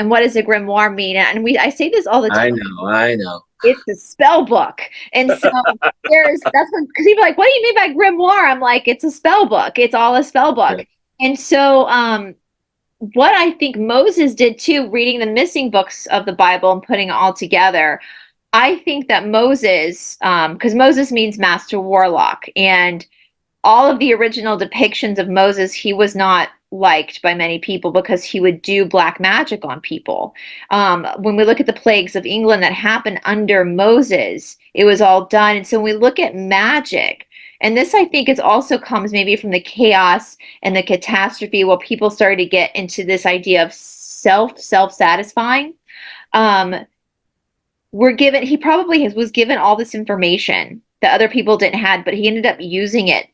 what does a grimoire mean? And I say this all the time. I know. It's a spell book, and so that's when because people are like, what do you mean by grimoire? I'm like, it's a spell book. It's all a spell Yeah. book, and so what I think Moses did too, reading the missing books of the Bible and putting it all together, I think that Moses, because Moses means master warlock, and all of the original depictions of Moses, he was not liked by many people because he would do black magic on people. When we look at the plagues of England that happened under Moses, it was all done. And so when we look at magic, and this I think is also comes maybe from the chaos and the catastrophe where people started to get into this idea of self satisfying. Um, we're given he probably was given all this information that other people didn't have, but he ended up using it,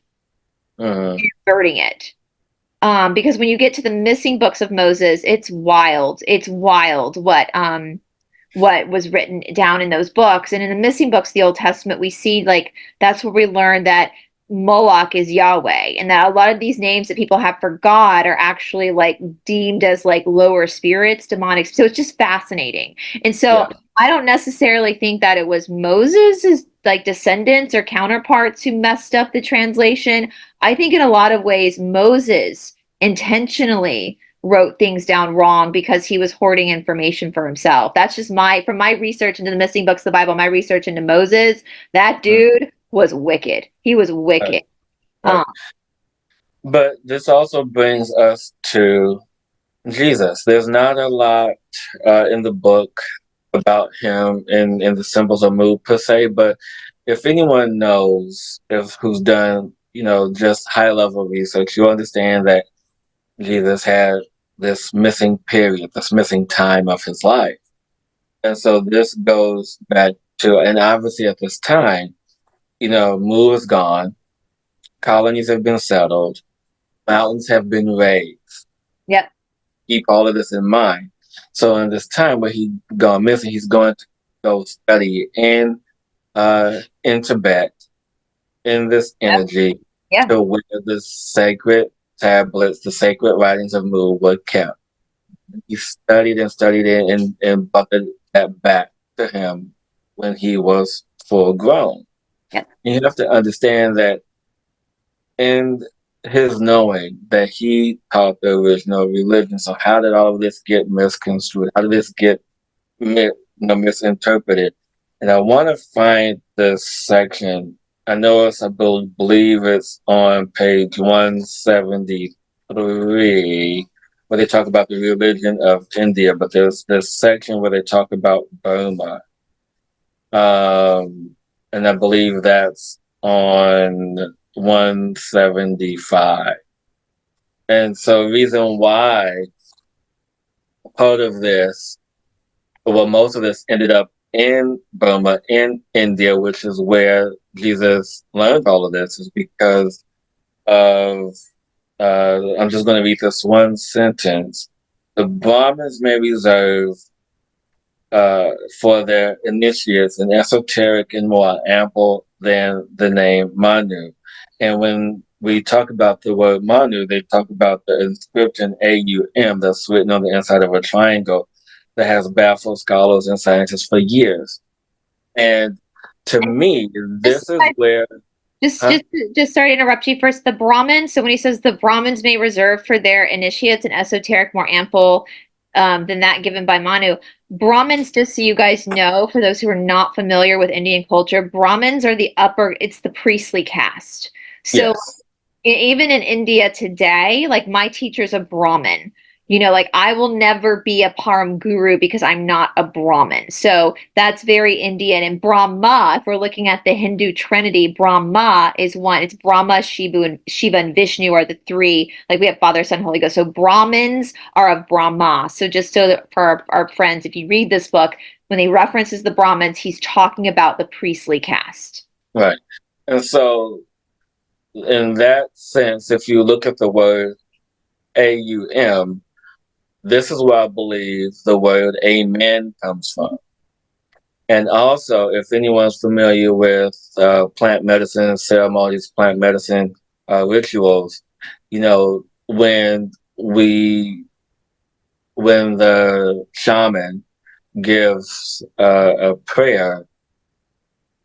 Mhm. inverting it. Because when you get to the missing books of Moses, it's wild. It's wild what was written down in those books. And in the missing books of the Old Testament, we see like that's where we learn that Moloch is Yahweh, and that a lot of these names that people have for God are actually like deemed as like lower spirits, demonic. So it's just fascinating. And so Yeah. I don't necessarily think that it was Moses's like descendants or counterparts who messed up the translation. I think in a lot of ways Moses intentionally wrote things down wrong because he was hoarding information for himself. That's just from my research into the missing books of the Bible, my research into Moses, that Mhm. dude was wicked. He was Right. wicked. Right. Um, But this also brings us to Jesus. There's not a lot in the book about him in the symbols of mood per se, but if anyone knows, if who's done, just high level research, you understand that Jesus had this missing period, this missing time of his life. And so this goes back to, and obviously at this time, Mu is gone, colonies have been settled, mountains have been raised. yep, Keep all of this in mind. So in this time where he's gone missing, he's going to go study in Tibet, in this yep, energy, yeah, to where the sacred tablets, the sacred writings of Mu were kept. He studied and studied it and brought that back to him. when he was full grown. Yep. You have to understand that in his knowing that he taught the original religion. So how did all of this get misconstrued? How did this get misinterpreted? And I want to find this section. I know I believe it's on page 173, where they talk about the religion of India, but there's this section where they talk about Burma. And I believe that's on 175. And so, reason why part of this, well, most of this ended up in Burma, in India, which is where Jesus learned all of this, is because of, I'm just going to read this one sentence. The Brahmins may reserve for their initiates and esoteric and more ample than the name Manu. And when we talk about the word Manu, they talk about the inscription AUM that's written on the inside of a triangle that has baffled scholars and scientists for years. And to me, this is where. Just, Huh? just sorry to interrupt you first. The Brahmins. So when he says the Brahmins may reserve for their initiates an esoteric more ample than that given by Manu. Brahmins, just so you guys know, for those who are not familiar with Indian culture, Brahmins are the upper. It's the priestly caste. So Yes. even in India today, like my teacher's a Brahmin. You know, like I will never be a Param Guru because I'm not a Brahmin. So that's very Indian. And Brahma, if we're looking at the Hindu Trinity, Brahma is one. It's Brahma, Shiva, and Vishnu are the three. Like we have Father, Son, Holy Ghost. So Brahmins are of Brahma. So just so that for our friends, if you read this book, when he references the Brahmins, he's talking about the priestly caste. Right. And so, in that sense, if you look at the word AUM, this is where I believe the word amen comes from. And also, if anyone's familiar with plant medicine ceremonies, plant medicine rituals, you know, when the shaman gives a prayer,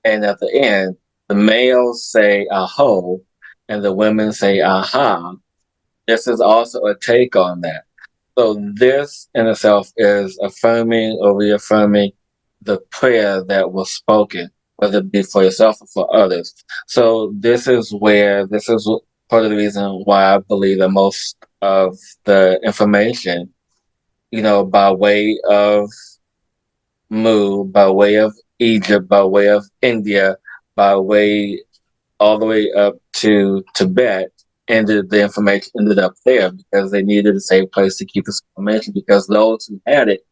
and at the end, the males say aho, and the women say aha. This is also a take on that. So this in itself is affirming or reaffirming the prayer that was spoken, whether it be for yourself or for others. So this is part of the reason why I believe that most of the information, by way of Mu, by way of Egypt, by way of India, by way all the way up to Tibet, and the information ended up there because they needed a safe place to keep this information, because those who had it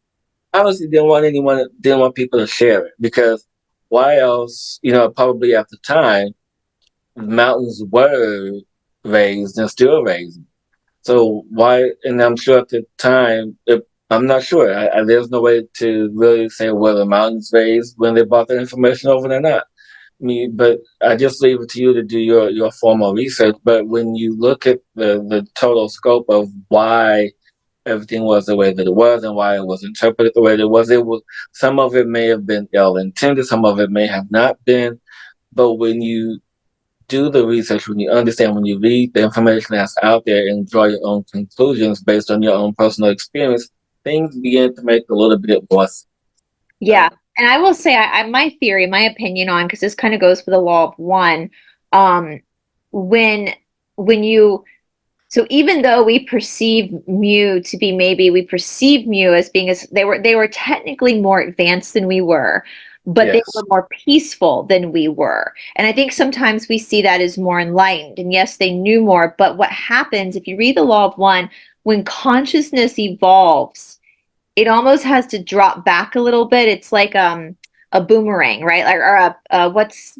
obviously didn't want people to share it, because why else, probably at the time mountains were raised and still raised. So why, and I'm sure at the time, I'm not sure. There's no way to really say whether mountains raised when they brought that information over or not. But I just leave it to you to do your formal research. But when you look at the total scope of why everything was the way that it was and why it was interpreted the way that it was some of it may have been ill intended, some of it may have not been. But when you do the research, when you understand, when you read the information that's out there and draw your own conclusions based on your own personal experience, things begin to make a little bit more sense. Yeah. And I will say, my theory, my opinion on, because this kind of goes with the law of one, um, when when you so even though we perceive Mu to be we perceive Mu as being as they were technically more advanced than we were, but they Yes. were more peaceful than we were. And I think sometimes we see that as more enlightened. And yes, they knew more, but what happens if you read the law of one, when consciousness evolves, it almost has to drop back a little bit. It's like a boomerang, right? Like or what's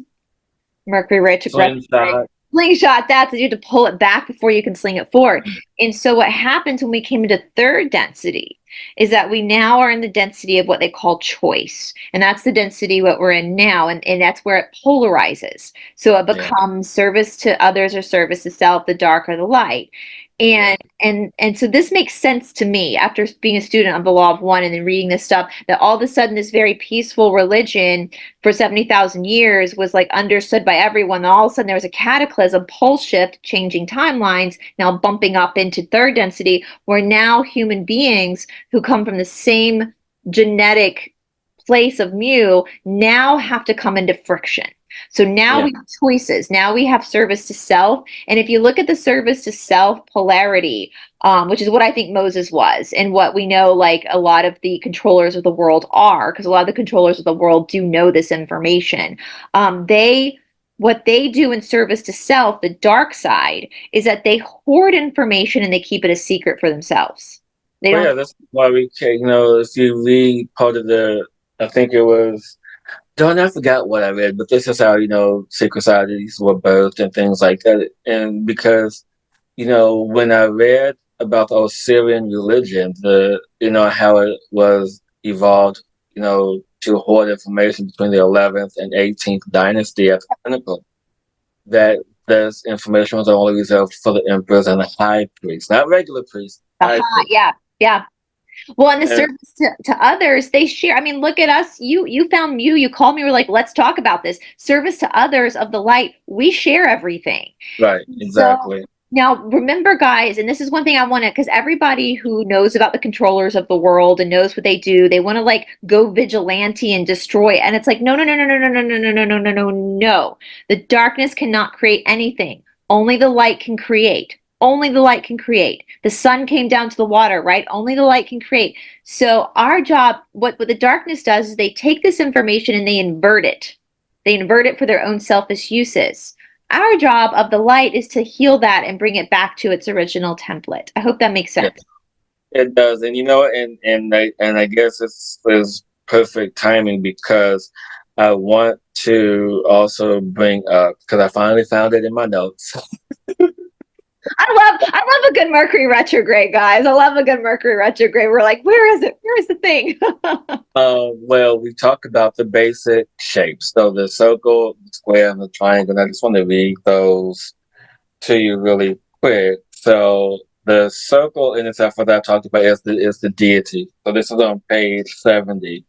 Mercury retrograde? Slingshot. Slingshot. That's it. You have to pull it back before you can sling it forward. And so what happens when we came into third density is that we now are in the density of what they call choice. And that's the density what we're in now. And that's where it polarizes. So it Yeah. becomes service to others or service to self, the dark or the light. And so this makes sense to me after being a student of the Law of One and then reading this stuff, that all of a sudden this very peaceful religion for 70,000 years was like understood by everyone. And all of a sudden there was a cataclysm, pole shift, changing timelines, now bumping up into third density, where now human beings who come from the same genetic place of Mu now have to come into friction. So now Yeah. we have choices. Now we have service to self. And if you look at the service to self polarity, which is what I think Moses was, and what we know, like a lot of the controllers of the world are, because a lot of the controllers of the world do know this information. They what they do in service to self, the dark side, is that they hoard information and they keep it a secret for themselves. They Well, don't. yeah, that's why we can, if you read part of I think it was, don't I forgot what I read, but this is how, secret societies were birthed and things like that. And because, when I read about the Osirian religion, how it was evolved, to hoard information between the 11th and 18th dynasty at the pinnacle, that this information was only reserved for the emperors and the high priests, not regular priests, high priests. Yeah, yeah. Well, and the And service to others, they share. I mean, look at us. You found Mew. You called me. We're like, let's talk about this. Service to others of the light. We share everything. right, So exactly. now remember, guys, and this is one thing I want to, because everybody who knows about the controllers of the world and knows what they do, they want to like go vigilante and destroy. And it's like, no, no, no, no, no, no, no, no, no, no, no, no, no, no. The darkness cannot create anything. Only the light can create. Only the light can create. The sun came down to the water, right? Only the light can create. So our job, what the darkness does is they take this information and they invert it. They invert it for their own selfish uses. Our job of the light is to heal that and bring it back to its original template. I hope that makes Yeah, sense. it does. And I guess it's perfect timing because I want to also bring up, because I finally found it in my notes. I love a good Mercury retrograde, guys. I love a good Mercury retrograde. We're like, where is it? Where is the thing? Well, we talked about the basic shapes. So the circle, the square, and the triangle. And I just want to read those to you really quick. So the circle in itself, what I talked about, is the deity. So this is on page 70,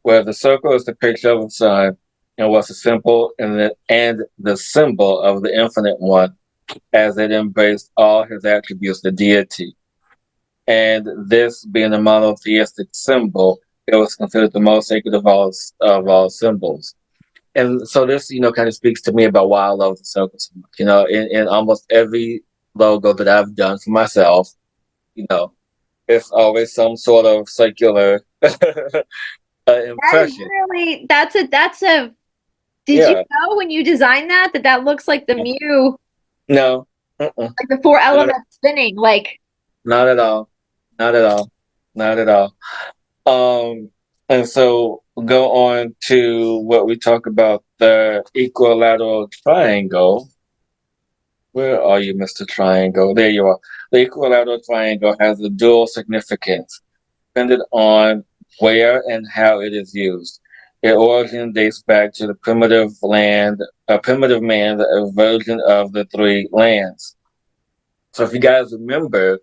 where the circle is the picture of the sun and was the symbol and the symbol of the infinite one, as it embraced all his attributes, the deity. And this being a monotheistic symbol, it was considered the most sacred of all symbols. And so this, kind of speaks to me about why I love the circle so much. In almost every logo that I've done for myself, you know, it's always some sort of circular That is impression. really that's a did you Yeah. know when you designed that looks like the Mew, No. Uh-uh. like the four Not, elements spinning, like not at all. Not at all. Not at all. Um, and so go on to what we talk about, the equilateral triangle. Where are you, Mr. Triangle? There you are. The equilateral triangle has a dual significance, depending on where and how it is used. Its origin dates back to the primitive man, a version of the three lands. So if you guys remember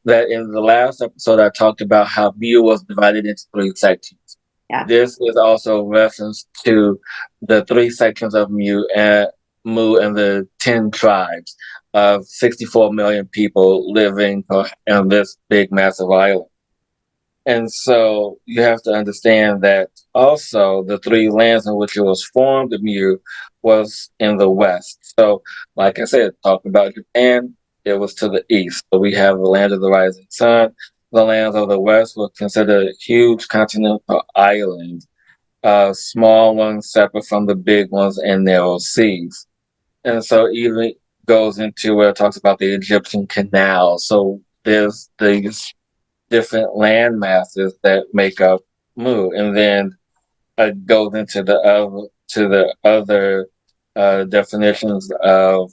that in the last episode, I talked about how Mu was divided into three sections. yeah. This is also a reference to the three sections of Mu and the 10 tribes of 64 million people living on this big, massive island. And so you have to understand that also the three lands in which it was formed, the Mu, was in the west. So, like I said, talk about Japan, it was to the east. So we have the land of the rising sun. The lands of the west were considered huge continental islands, small ones separate from the big ones and narrow seas. And so even goes into where it talks about the Egyptian canal. So there's these different land masses that make up Mu, and then goes into the other definitions of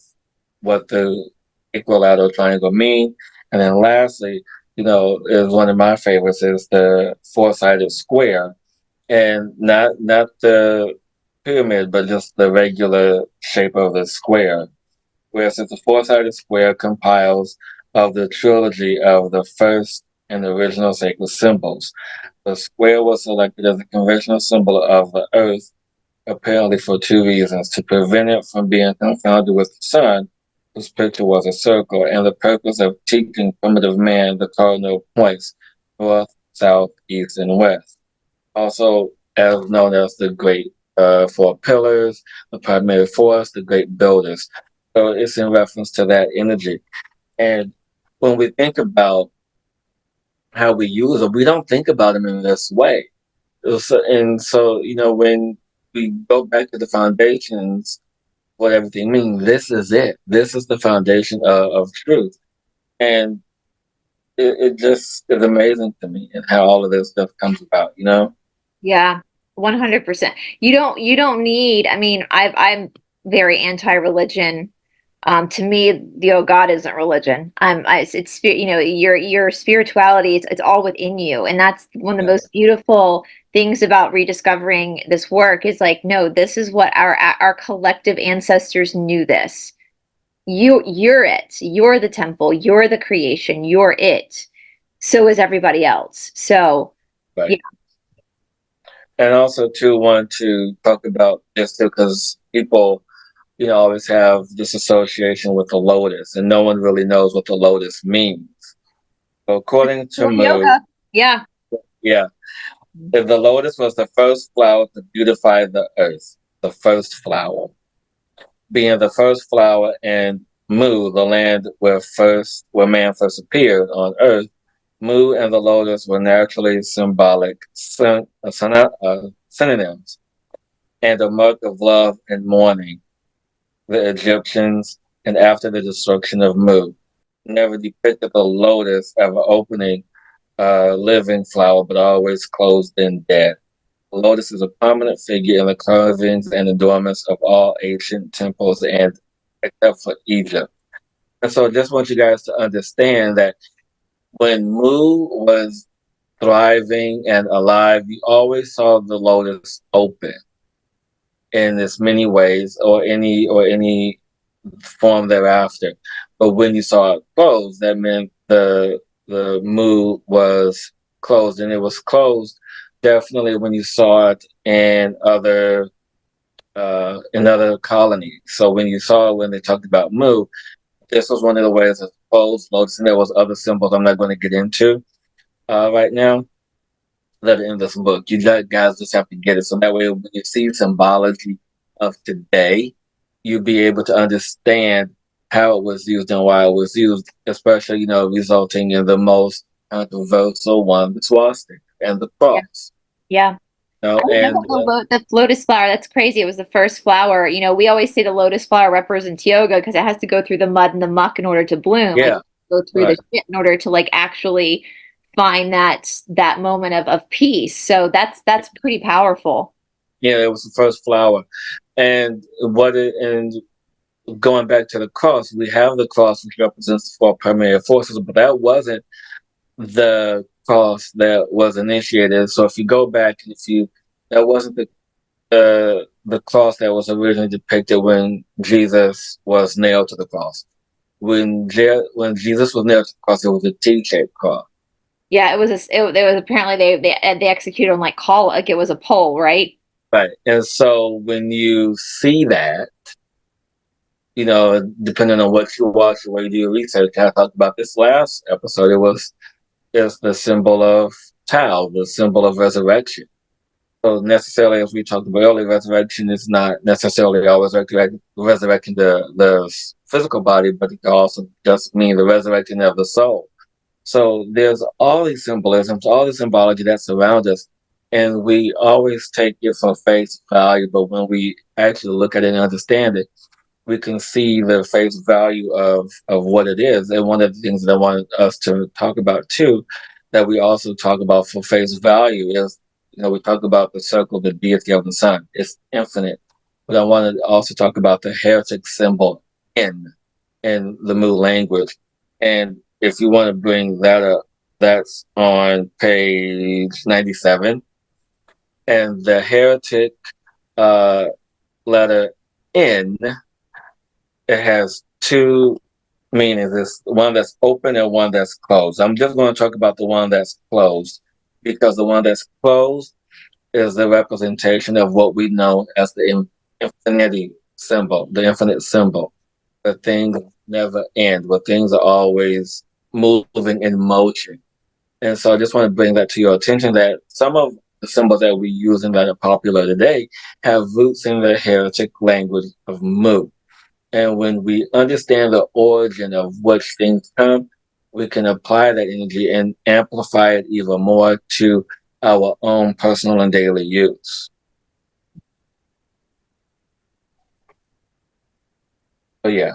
what the equilateral triangle mean, and then lastly, is one of my favorites is the four-sided square, and not the pyramid, but just the regular shape of the square. Where since the four-sided square compiles of the trilogy of the first and original sacred symbols. The square was selected as a conventional symbol of the earth, apparently for two reasons: to prevent it from being confounded with the sun, whose picture was a circle, and the purpose of teaching primitive man the cardinal points: north, south, east, and west. Also, as known as the great four pillars, the primary force, the great builders. So it's in reference to that energy. And when we think about how we use them, we don't think about them in this way. And so, when we go back to the foundations, what everything means, this is it. This is the foundation of truth. And it just is amazing to me and how all of this stuff comes about. Yeah, 100%. You don't need, I mean, I'm very anti-religion. To me, God isn't religion. Your spirituality. It's all within you, and that's one of the Yeah, most beautiful things about rediscovering this work. Is like, no, this is what our collective ancestors knew. This you're it. You're the temple. You're the creation. You're it. So is everybody else. So yeah, right. And also, too, want to talk about this too, because people, always have this association with the lotus, and no one really knows what the lotus means. So, according to doing Mu, yoga. Yeah. yeah, if the lotus was the first flower to beautify the earth, the first flower, being the first flower in Mu, the land where man first appeared on earth. Mu and the lotus were naturally symbolic synonyms and a mark of love and mourning. The Egyptians, and after the destruction of Mu, never depicted the lotus ever opening a living flower, but always closed in death. The lotus is a prominent figure in the carvings and adornments of all ancient temples, and except for Egypt. And so, I just want you guys to understand that when Mu was thriving and alive, you always saw the lotus open in as many ways or any form thereafter. But when you saw it closed, that meant the Mu was closed, and it was closed definitely when you saw it in other colonies. So when they talked about Mu, this was one of the ways of closed lotus, and there was other symbols I'm not going to get into right now that are in this book. You guys just have to get it. So that way, when you see symbology of today, you'll be able to understand how it was used and why it was used, especially, resulting in the most controversial one, the swastika and the Yeah. cross. Yeah. I didn't know And about the lotus flower. That's crazy. It was the first flower. We always say the lotus flower represents yoga because it has to go through the mud and the muck in order to bloom. Like yeah, go through the right. shit in order to like actually find that moment of peace. So that's pretty powerful. Yeah, it was the first flower. And going back to the cross, we have the cross which represents the four primary forces, but that wasn't the cross that was initiated. So if you go back, that wasn't the cross that was originally depicted when Jesus was nailed to the cross. When Jesus was nailed to the cross, it was a T-shaped cross. Yeah, it was apparently they executed on like call like it was a pole, right? Right. And so when you see that, depending on what you watch or what you do your research, I talked about this last episode. It's the symbol of Tau, the symbol of resurrection. So necessarily, as we talked about earlier, resurrection is not necessarily always resurrecting the physical body, but it can also just mean the resurrecting of the soul. So there's all these symbolisms, all the symbology that surrounds us, and we always take it for face value. But when we actually look at it and understand it, we can see the face value of what it is. And one of the things that I wanted us to talk about too, that we also talk about for face value is, we talk about the circle, the deity of the sun. It's infinite. But I wanted to also talk about the heretic symbol in the Mu language. And if you want to bring that up, that's on page 97. And the heretic uh, letter N, it has two meaning this one that's open and one that's closed. I'm just going to talk about the one that's closed because the one that's closed is the representation of what we know as the infinity symbol, the infinite symbol, where things never end, where things are always moving in motion. And so I just want to bring that to your attention that some of the symbols that we use and that are popular today have roots in the heritage language of Mu. And when we understand the origin of which things come, we can apply that energy and amplify it even more to our own personal and daily use. So yeah.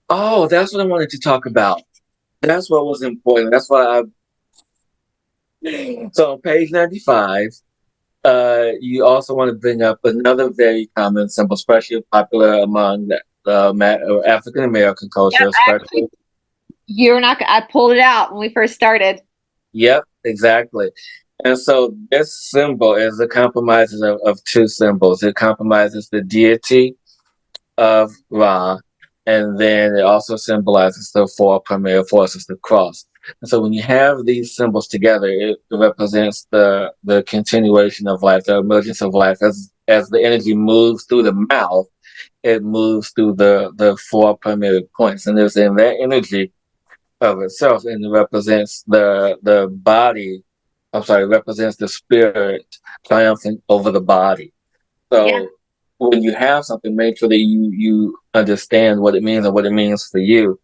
Oh, that's what I wanted to talk about. That's what was important. That's why so on page 95, you also want to bring up another very common symbol, especially popular among the African American Yep, culture, especially. you're not. I pulled it out when we first started. Yep, exactly. And so this symbol is a compromise of two symbols. It compromises the deity of Ra, and then it also symbolizes the four primary forces, the cross. And so when you have these symbols together, it represents the continuation of life, the emergence of life. As the energy moves through the mouth, it moves through the four primary points. And there's in that energy of itself, and it represents the body. I'm sorry, represents the spirit triumphing over the body. Yeah, So when you have something, make sure that you understand what it means and what it means for you.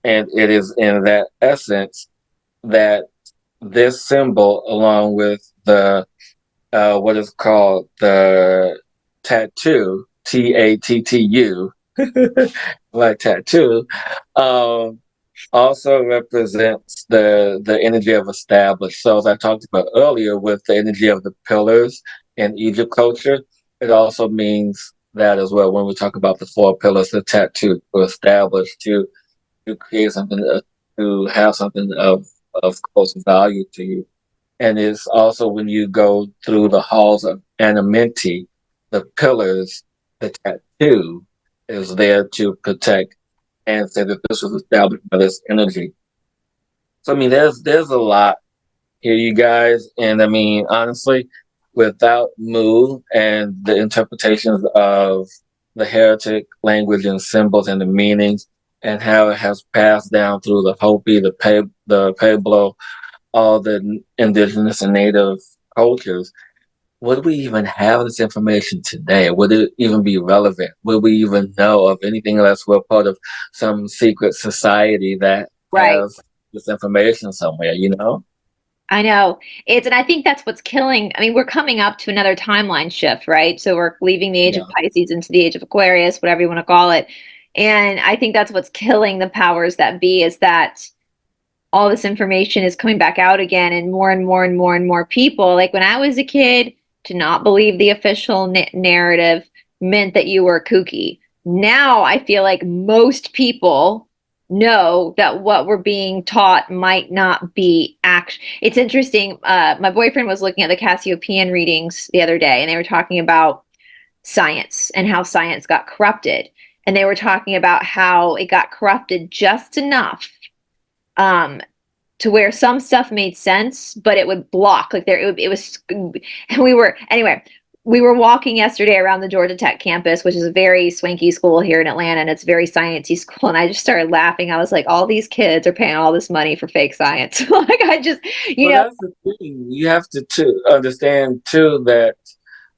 And it is in that essence that this symbol, along with the what is called the tattoo, TATTU, like tattoo, um, also represents the energy of established. So as I talked about earlier, with the energy of the pillars in Egypt culture, it also means that as well when we talk about the four pillars, the tattoo, to establish, to create something, to have something of close value to you. And it's also when you go through the halls of Anamenti, the pillars, the tattoo is there to protect and say that this was established by this energy. So I mean, there's a lot here, you guys, and I mean, honestly, without Mu and the interpretations of the heretic language and symbols and the meanings and how it has passed down through the Hopi, the Pueblo, all the indigenous and native cultures, would we even have this information today? Would it even be relevant? Would we even know of anything unless we're part of some secret society that right. has this information somewhere, you know? I know. And I think that's what's killing. I mean, we're coming up to another timeline shift, right? So we're leaving the age of Yeah. Pisces into the age of Aquarius, whatever you want to call it. And I think that's what's killing the powers that be is that all this information is coming back out again, and more and more and more and more people. Like when I was a kid, to not believe the official narrative meant that you were kooky. Now I feel like most people know that what we're being taught might not be act. It's interesting. My boyfriend was looking at the Cassiopean readings the other day, and they were talking about science and how science got corrupted. And they were talking about how it got corrupted just enough um, to where some stuff made sense, but it would block. Like it was. And we were walking yesterday around the Georgia Tech campus, which is a very swanky school here in Atlanta, and it's a very sciencey school. And I just started laughing. I was like, all these kids are paying all this money for fake science. Like I just, you Well, know, that's the thing. You have to understand too that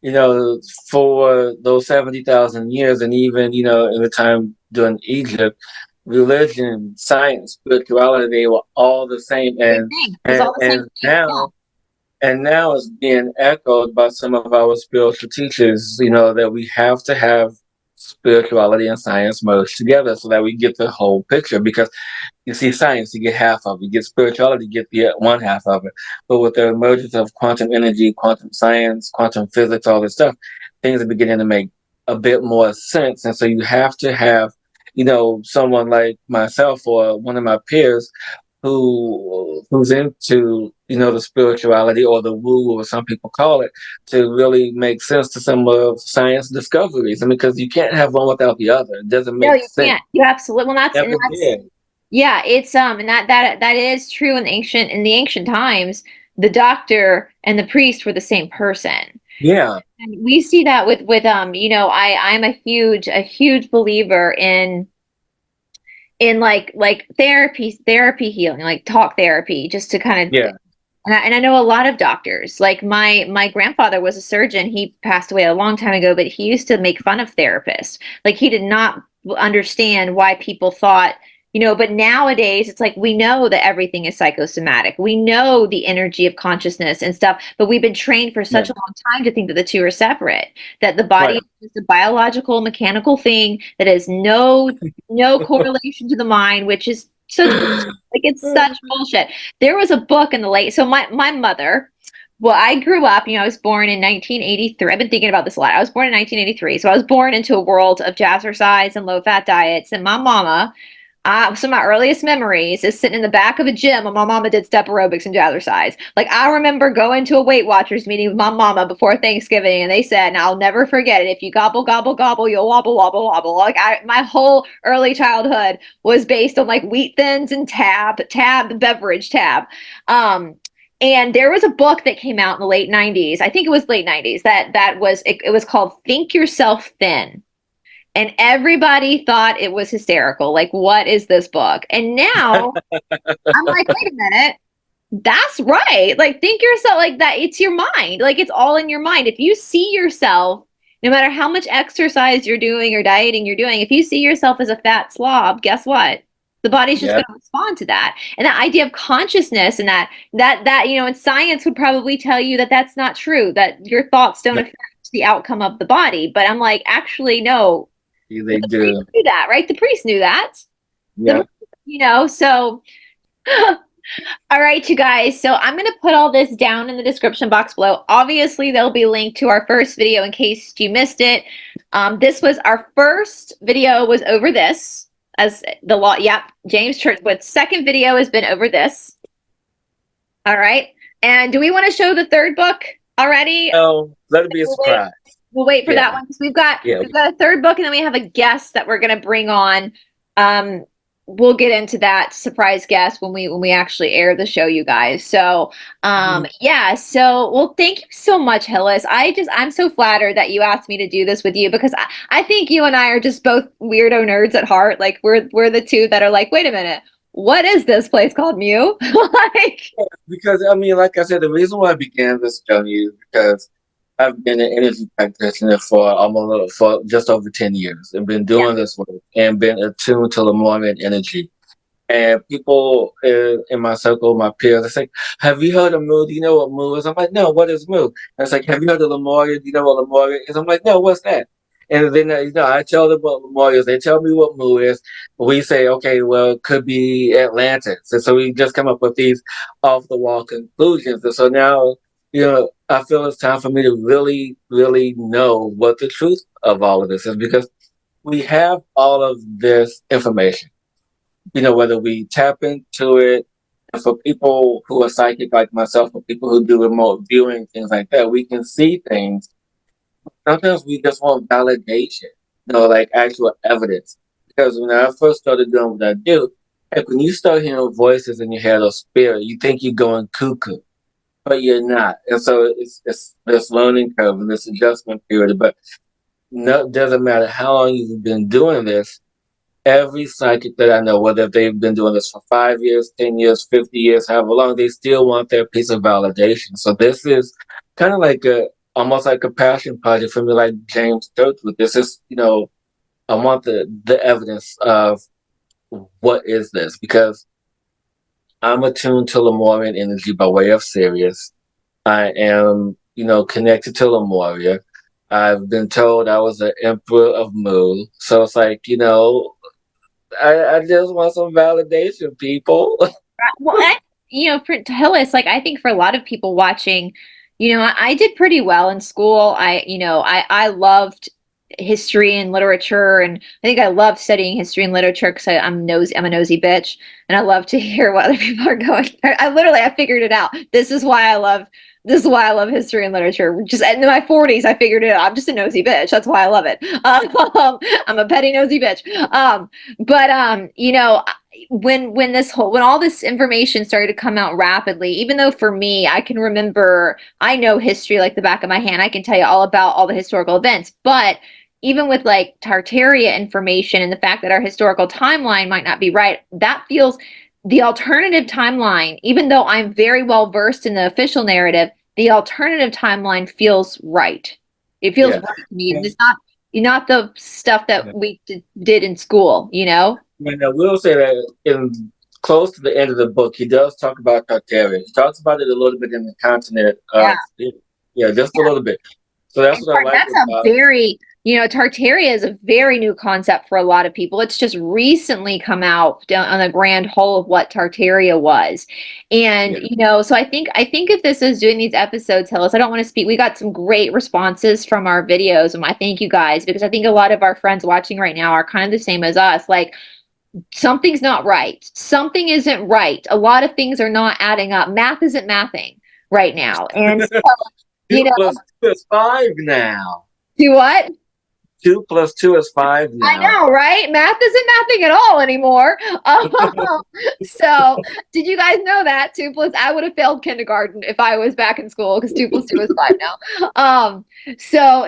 you know for those 70,000 years, and even in the time during Egypt, religion, science, spirituality, they were all the same, same thing. It was all the same and thing. Yeah. now it's being echoed by some of our spiritual teachers, that we have to have spirituality and science merged together so that we get the whole picture. Because you see science, you get half of it. You get spirituality, you get the one half of it. But with the emergence of quantum energy, quantum science, quantum physics, all this stuff, things are beginning to make a bit more sense. And so you have to have, someone like myself or one of my peers who's into the spirituality or the woo, or some people call it, to really make sense to some of science discoveries. I mean, because you can't have one without the other. It doesn't No, make you sense. can't. You absolutely. Well, Never did. yeah, it's and that is true in the ancient times. The doctor and the priest were the same person. Yeah, And we see that with I'm a huge believer in like therapy healing, like talk therapy, just to kind of, yeah, and I know a lot of doctors. Like my grandfather was a surgeon. He passed away a long time ago, but he used to make fun of therapists. Like he did not understand why people thought, but nowadays it's like we know that everything is psychosomatic. We know the energy of consciousness and stuff, but we've been trained for yeah. such a long time to think that the two are separate, that the body Right. is just a biological, mechanical thing that has no correlation to the mind, which is such like it's such bullshit. There was a book in the late, so my mother, well, I grew up, I was born in 1983. I've been thinking about this a lot. I was born in 1983. So I was born into a world of jazzercise and low fat diets. And my mama, some of my earliest memories is sitting in the back of a gym when my mama did step aerobics and jazzercise. Like I remember going to a Weight Watchers meeting with my mama before Thanksgiving, and they said, and I'll never forget it, if you gobble, gobble, gobble, you'll wobble, wobble, wobble. Like my whole early childhood was based on like wheat thins and tab, beverage tab. Um, and there was a book that came out in the late 90s. I think it was late 90s it was called Think Yourself Thin. And everybody thought it was hysterical. Like, what is this book? And now I'm like, wait a minute. That's right. Like, think yourself like that. It's your mind. Like, it's all in your mind. If you see yourself, no matter how much exercise you're doing or dieting you're doing, if you see yourself as a fat slob, guess what? The body's just Yeah, going to respond to that. And that idea of consciousness and and science would probably tell you that that's not true, that your thoughts don't no, affect the outcome of the body. But I'm like, actually, no, they the priest do. knew that, right? The priest knew that. The Yeah. so all right, you guys. So I'm gonna put all this down in the description box below. Obviously, there'll be a link to our first video in case you missed it. This was our first video was over this as the law. Yep, James Churchwood's second video has been over this. All right. And do we want to show the third book already? So let it be a We'll wait. surprise. We'll wait for Yeah, that one because we've got yeah. a third book, and then we have a guest that we're going to bring on. Um, we'll get into that surprise guest when we actually air the show, you guys. So Mhm. yeah. So well, thank you so much, Hillis. I'm so flattered that you asked me to do this with you because I think you and I are just both weirdo nerds at heart. Like we're the two that are like, wait a minute, what is this place called Mew? Like Because I mean, like I said, the reason why I began this journey is because I've been an energy practitioner for just over 10 years and been yeah. doing this work and been attuned to Lemurian energy. And people in my circle, my peers, they say, "Have you heard of Mu? Do you know what Mu is?" I'm like, "No, what is Mu?" And it's like, "Have you heard of Lemuria? Do you know what Lemuria is?" I'm like, "No, what's that?" And then I tell them what Lemuria is. They tell me what Mu is. We say, "Okay, well, it could be Atlantis." And so we just come up with these off the wall conclusions. And so now, I feel it's time for me to really, really know what the truth of all of this is, because we have all of this information, whether we tap into it. And for people who are psychic like myself, for people who do remote viewing, things like that, we can see things. Sometimes we just want validation, like actual evidence. Because when I first started doing what I do, like when you start hearing voices in your head or spirit, you think you're going cuckoo, but you're not. And so it's this learning curve and this adjustment period. But no, it doesn't matter how long you've been doing this. Every psychic that I know, whether they've been doing this for 5 years, 10 years, 50 years, however long, they still want their piece of validation. So this is kind of like almost like a passion project for me, like James Churchwood. This is, I want the evidence of what is this, because I'm attuned to Lemurian energy by way of Sirius. I am, connected to Lemuria. I've been told I was the emperor of Mu. So it's like, I just want some validation, people. Well, to Hillis, like I think for a lot of people watching, I did pretty well in school. I loved history and literature, and I think I love studying history and literature because I'm nosy. I'm a nosy bitch, and I love to hear what other people are going through. I figured it out. This is why I love history and literature. Just in my 40s, I figured it out. I'm just a nosy bitch. That's why I love it. I'm a petty nosy bitch. But you know, when all this information started to come out rapidly, even though for me, I can remember, I know history like the back of my hand. I can tell you all about all the historical events. But even with like Tartaria information and the fact that our historical timeline might not be right, that feels the alternative timeline, even though I'm very well versed in the official narrative, the alternative timeline feels right. It feels Yeah. right to me. It's not the stuff that we did in school, you know? And I will say that in close to the end of the book, he does talk about Tartaria. He talks about it a little bit in the continent Yeah. of, yeah, just a little bit. So that's And what I like that's a about it. very, Tartaria is a very new concept for a lot of people. It's just recently come out on the grand whole of what Tartaria was. And, Yeah. so I think if this is doing these episodes, Hillis, I don't want to speak. We got some great responses from our videos, and I thank you guys because I think a lot of our friends watching right now are kind of the same as us. Like, something's not right. Something isn't right. A lot of things are not adding up. Math isn't mathing right now. And so, you Two know, plus two is five now. do what? 2 plus 2 is 5 I now. know, right? Math isn't mathing at all anymore. So, did you guys know that two plus? I would have failed kindergarten if I was back in school because 2 plus 2 is 5 now. So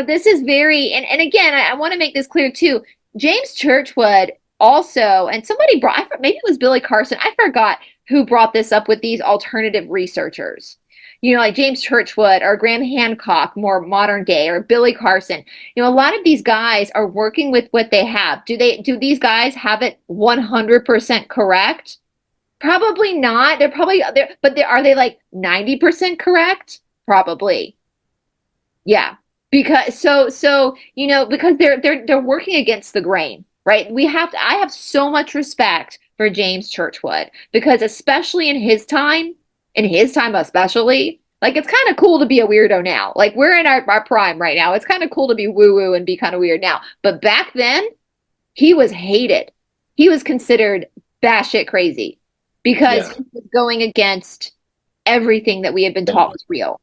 this is very, and again, I want to make this clear too. James Churchwood also, and somebody brought, maybe it was Billy Carson. I forgot who brought this up with these alternative researchers. Like James Churchwood or Graham Hancock, more modern day, or Billy Carson. A lot of these guys are working with what they have. Do these guys have it 100% correct? Probably not. They're probably there, but are they like 90% correct? Probably. Yeah. Because because they're working against the grain, right? I have so much respect for James Churchwood because especially in his time especially, like it's kind of cool to be a weirdo now. Like we're in our prime right now. It's kind of cool to be woo-woo and be kind of weird now. But back then, he was hated. He was considered batshit crazy because Yeah. he was going against everything that we had been taught was real.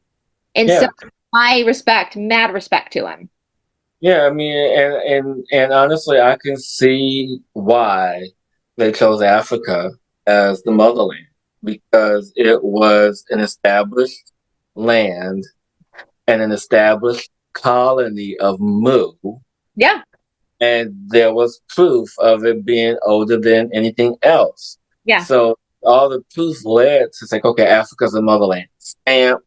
And so Yeah. mad respect to him. Yeah. I mean, and honestly, I can see why they chose Africa as the motherland because it was an established land and an established colony of Mu, Yeah, and there was proof of it being older than anything else. yeah. So all the proof led to say, okay, Africa's the motherland. Stamp.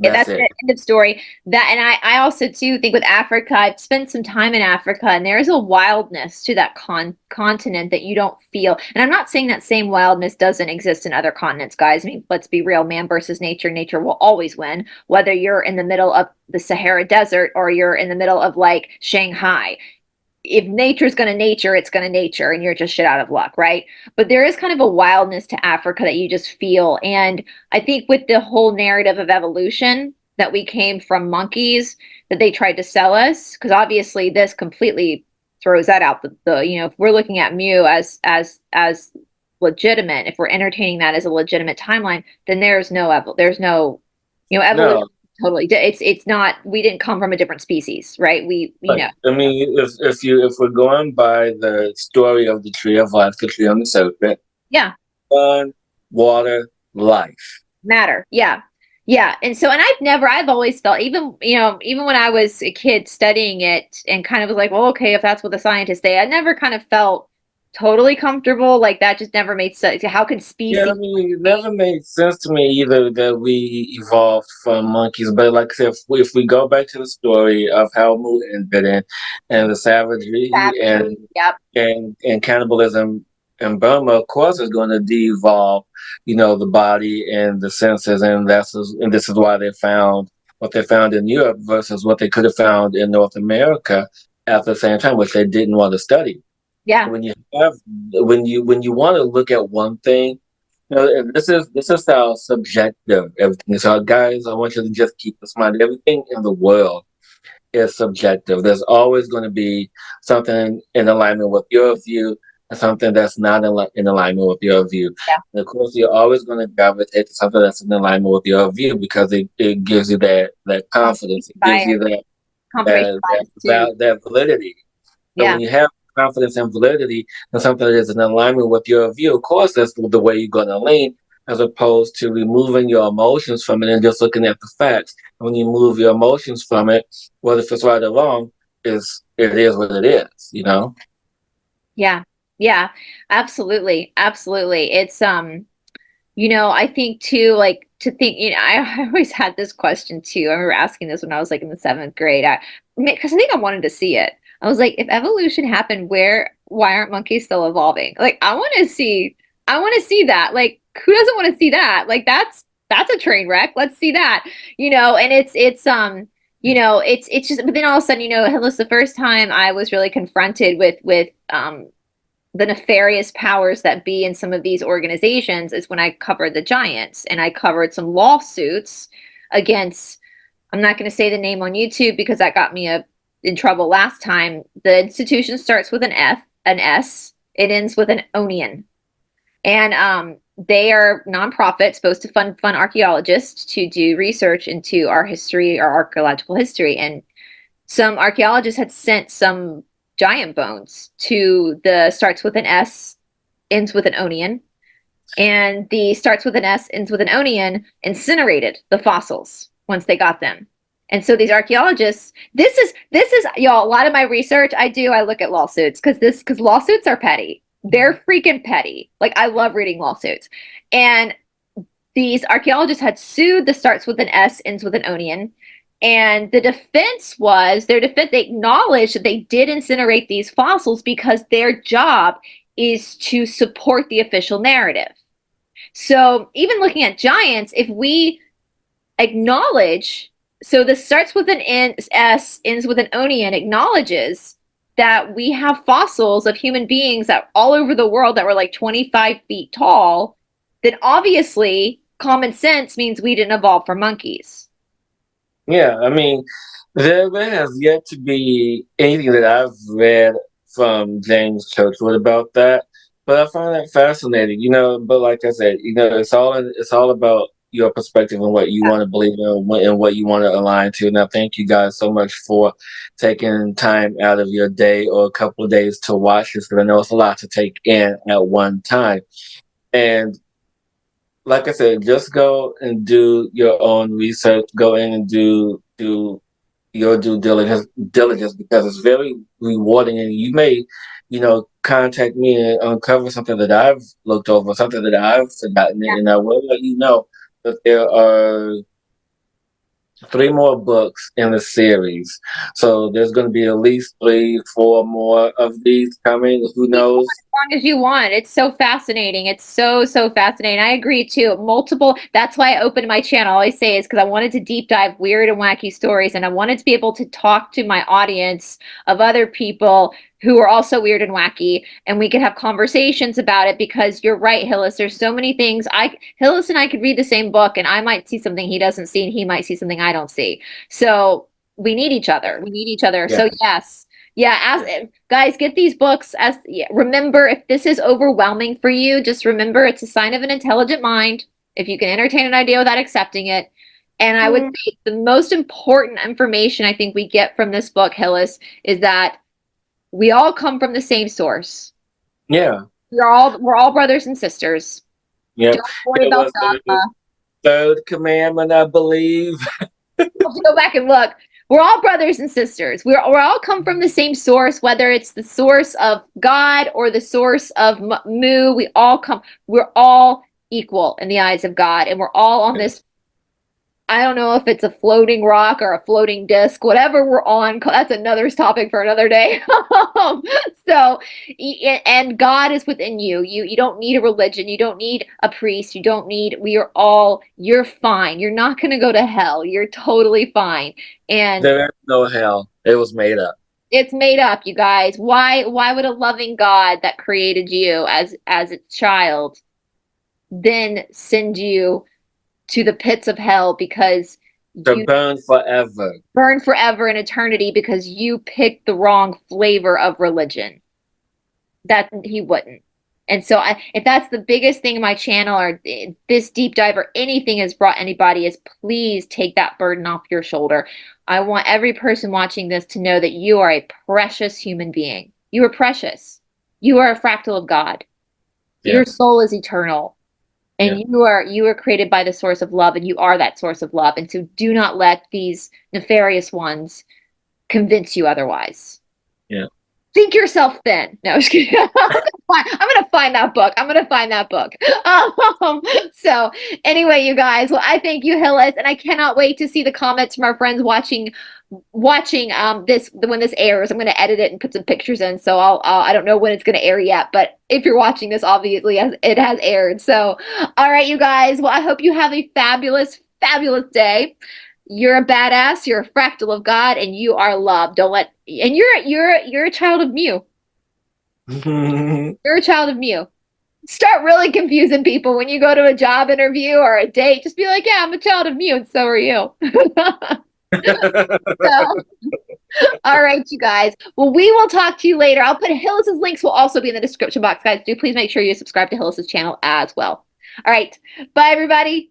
Yeah, That's that's it. it. End of story. That and I also too think with Africa, I've spent some time in Africa, and there is a wildness to that continent that you don't feel. And I'm not saying that same wildness doesn't exist in other continents, guys. I mean, let's be real, man versus nature. Nature will always win, whether you're in the middle of the Sahara Desert or you're in the middle of like Shanghai. If nature's going to nature, it's going to nature, and you're just shit out of luck, right? But there is kind of a wildness to Africa that you just feel. And I think with the whole narrative of evolution that we came from monkeys that they tried to sell us, because obviously this completely throws that out if we're looking at Mu as legitimate, if we're entertaining that as a legitimate timeline, then there's no evolution. No, Totally, it's not. We didn't come from a different species, right? but I mean, if we're going by the story of the tree of life, the tree on the serpent, Yeah, sun, water, life. matter. Yeah. Yeah. And I've always felt, even when I was a kid studying it and kind of was like, well, okay, if that's what the scientists say, I never kind of felt totally comfortable. Like that just never made sense. How can Yeah, I species mean, it never made sense to me either that we evolved from monkeys. But like I said, if we go back to the story of how Mu ended and the savagery savagery? Yep. and cannibalism in Burma, of course, is going to de-evolve, the body and the senses, and this is why they found what they found in Europe versus what they could have found in North America at the same time, which they didn't want to study. Yeah. When you have when you want to look at one thing, and this is how subjective everything is. So, guys, I want you to just keep this in mind. Everything in the world is subjective. There's always going to be something in alignment with your view and something that's not in alignment with your view. Yeah. And of course, you're always going to gravitate to something that's in alignment with your view because it gives you that confidence. It gives you Confirmation bias too. that validity. So Yeah. when you have confidence and validity and something that is in alignment with your view, of course, that's the way you're going to lean, as opposed to removing your emotions from it and just looking at the facts. And when you move your emotions from it, whether if it's right or wrong, it is what it is, you know? Yeah. Yeah. Absolutely. Absolutely. It's I think too, like to think, I always had this question too. I remember asking this when I was like in the seventh grade. Because I think I wanted to see it. I was like, if evolution happened, why aren't monkeys still evolving? Like, I want to see that. Like, who doesn't want to see that? Like, that's a train wreck. Let's see that. And it's just, but then all of a sudden, it was the first time I was really confronted with the nefarious powers that be in some of these organizations is when I covered the giants and I covered some lawsuits against, I'm not going to say the name on YouTube because that got me in trouble last time. The institution starts with an S, it ends with an onion. And they are nonprofit supposed to fund archaeologists to do research into our history, our archaeological history. And some archaeologists had sent some giant bones to the starts with an S, ends with an onion, and the starts with an S, ends with an onion, incinerated the fossils once they got them. And so these archaeologists, this is y'all, a lot of my research I look at lawsuits because lawsuits are petty. They're freaking petty. Like I love reading lawsuits. And these archaeologists had sued the starts with an S, ends with an onion. And the defense was their defense, they acknowledged that they did incinerate these fossils because their job is to support the official narrative. So even looking at giants, if we acknowledge, so this starts with an S, ends with an onion, acknowledges that we have fossils of human beings that all over the world that were like 25 feet tall, then obviously common sense means we didn't evolve from monkeys. Yeah, I mean, there has yet to be anything that I've read from James Churchwood about that, but I find that fascinating. But like I said, it's all about your perspective and what you want to believe in and what you want to align to. And I thank you guys so much for taking time out of your day or a couple of days to watch this because I know it's a lot to take in at one time. And like I said, just go and do your own research. Go in and do your diligence because it's very rewarding, and you may, contact me and uncover something that I've looked over, something that I've forgotten, Yeah. and I will let you know that there are three more books in the series. So there's going to be at least three, four more of these coming. Who Keep going knows? as long as you want. It's so fascinating. It's so fascinating. I agree too. Multiple. That's why I opened my channel. I always say is because I wanted to deep dive weird and wacky stories, and I wanted to be able to talk to my audience of other people who are also weird and wacky, and we could have conversations about it. Because you're right, Hillis. There's so many things. Hillis and I could read the same book, and I might see something he doesn't see, and he might see something I don't see. So we need each other. We need each other. Yeah. So yes. Yeah, guys, get these books. Remember, if this is overwhelming for you, just remember it's a sign of an intelligent mind. If you can entertain an idea without accepting it, and I would say the most important information I think we get from this book, Hillis, is that we all come from the same source. Yeah. We're all brothers and sisters. Yep. Don't worry It about was the dogma. third commandment, I believe. Have to go back and look. We're all brothers and sisters. We're all come from the same source, whether it's the source of God or the source of Mu. We're all equal in the eyes of God, and we're all on this. I don't know if it's a floating rock or a floating disc, whatever we're on. That's another topic for another day. So, and God is within you. You don't need a religion. You don't need a priest. You're fine. You're not going to go to hell. You're totally fine. And There is no hell. It was made up. it's made up, you guys. Why would a loving God that created you as a child then send you to the pits of hell because To You burn forever. burn forever in eternity because you picked the wrong flavor of religion. That he wouldn't. And so if that's the biggest thing in my channel or this deep dive or anything has brought anybody is please take that burden off your shoulder. I want every person watching this to know that you are a precious human being. You are precious. You are a fractal of God. Yeah. Your soul is eternal. And Yeah. you are created by the source of love and you are that source of love. And so do not let these nefarious ones convince you otherwise. Yeah. Think yourself thin. No, I'm just kidding. I'm gonna find that book. I'm gonna find that book. So anyway, you guys, well, I thank you, Hillis, and I cannot wait to see the comments from our friends watching this when this airs. I'm gonna edit it and put some pictures in. So I don't know when it's gonna air yet, but if you're watching this, obviously it has aired. So all right, you guys. Well, I hope you have a fabulous, fabulous day. You're a badass. You're a fractal of God, and you are loved. Don't let and you're a child of Mu. You're a child of Mu. Start really confusing people when you go to a job interview or a date. Just be like, yeah, I'm a child of Mu, and so are you. So, all right, you guys. Well, we will talk to you later. I'll put Hillis's links will also be in the description box, guys. Do please make sure you subscribe to Hillis's channel as well. All right. Bye, everybody.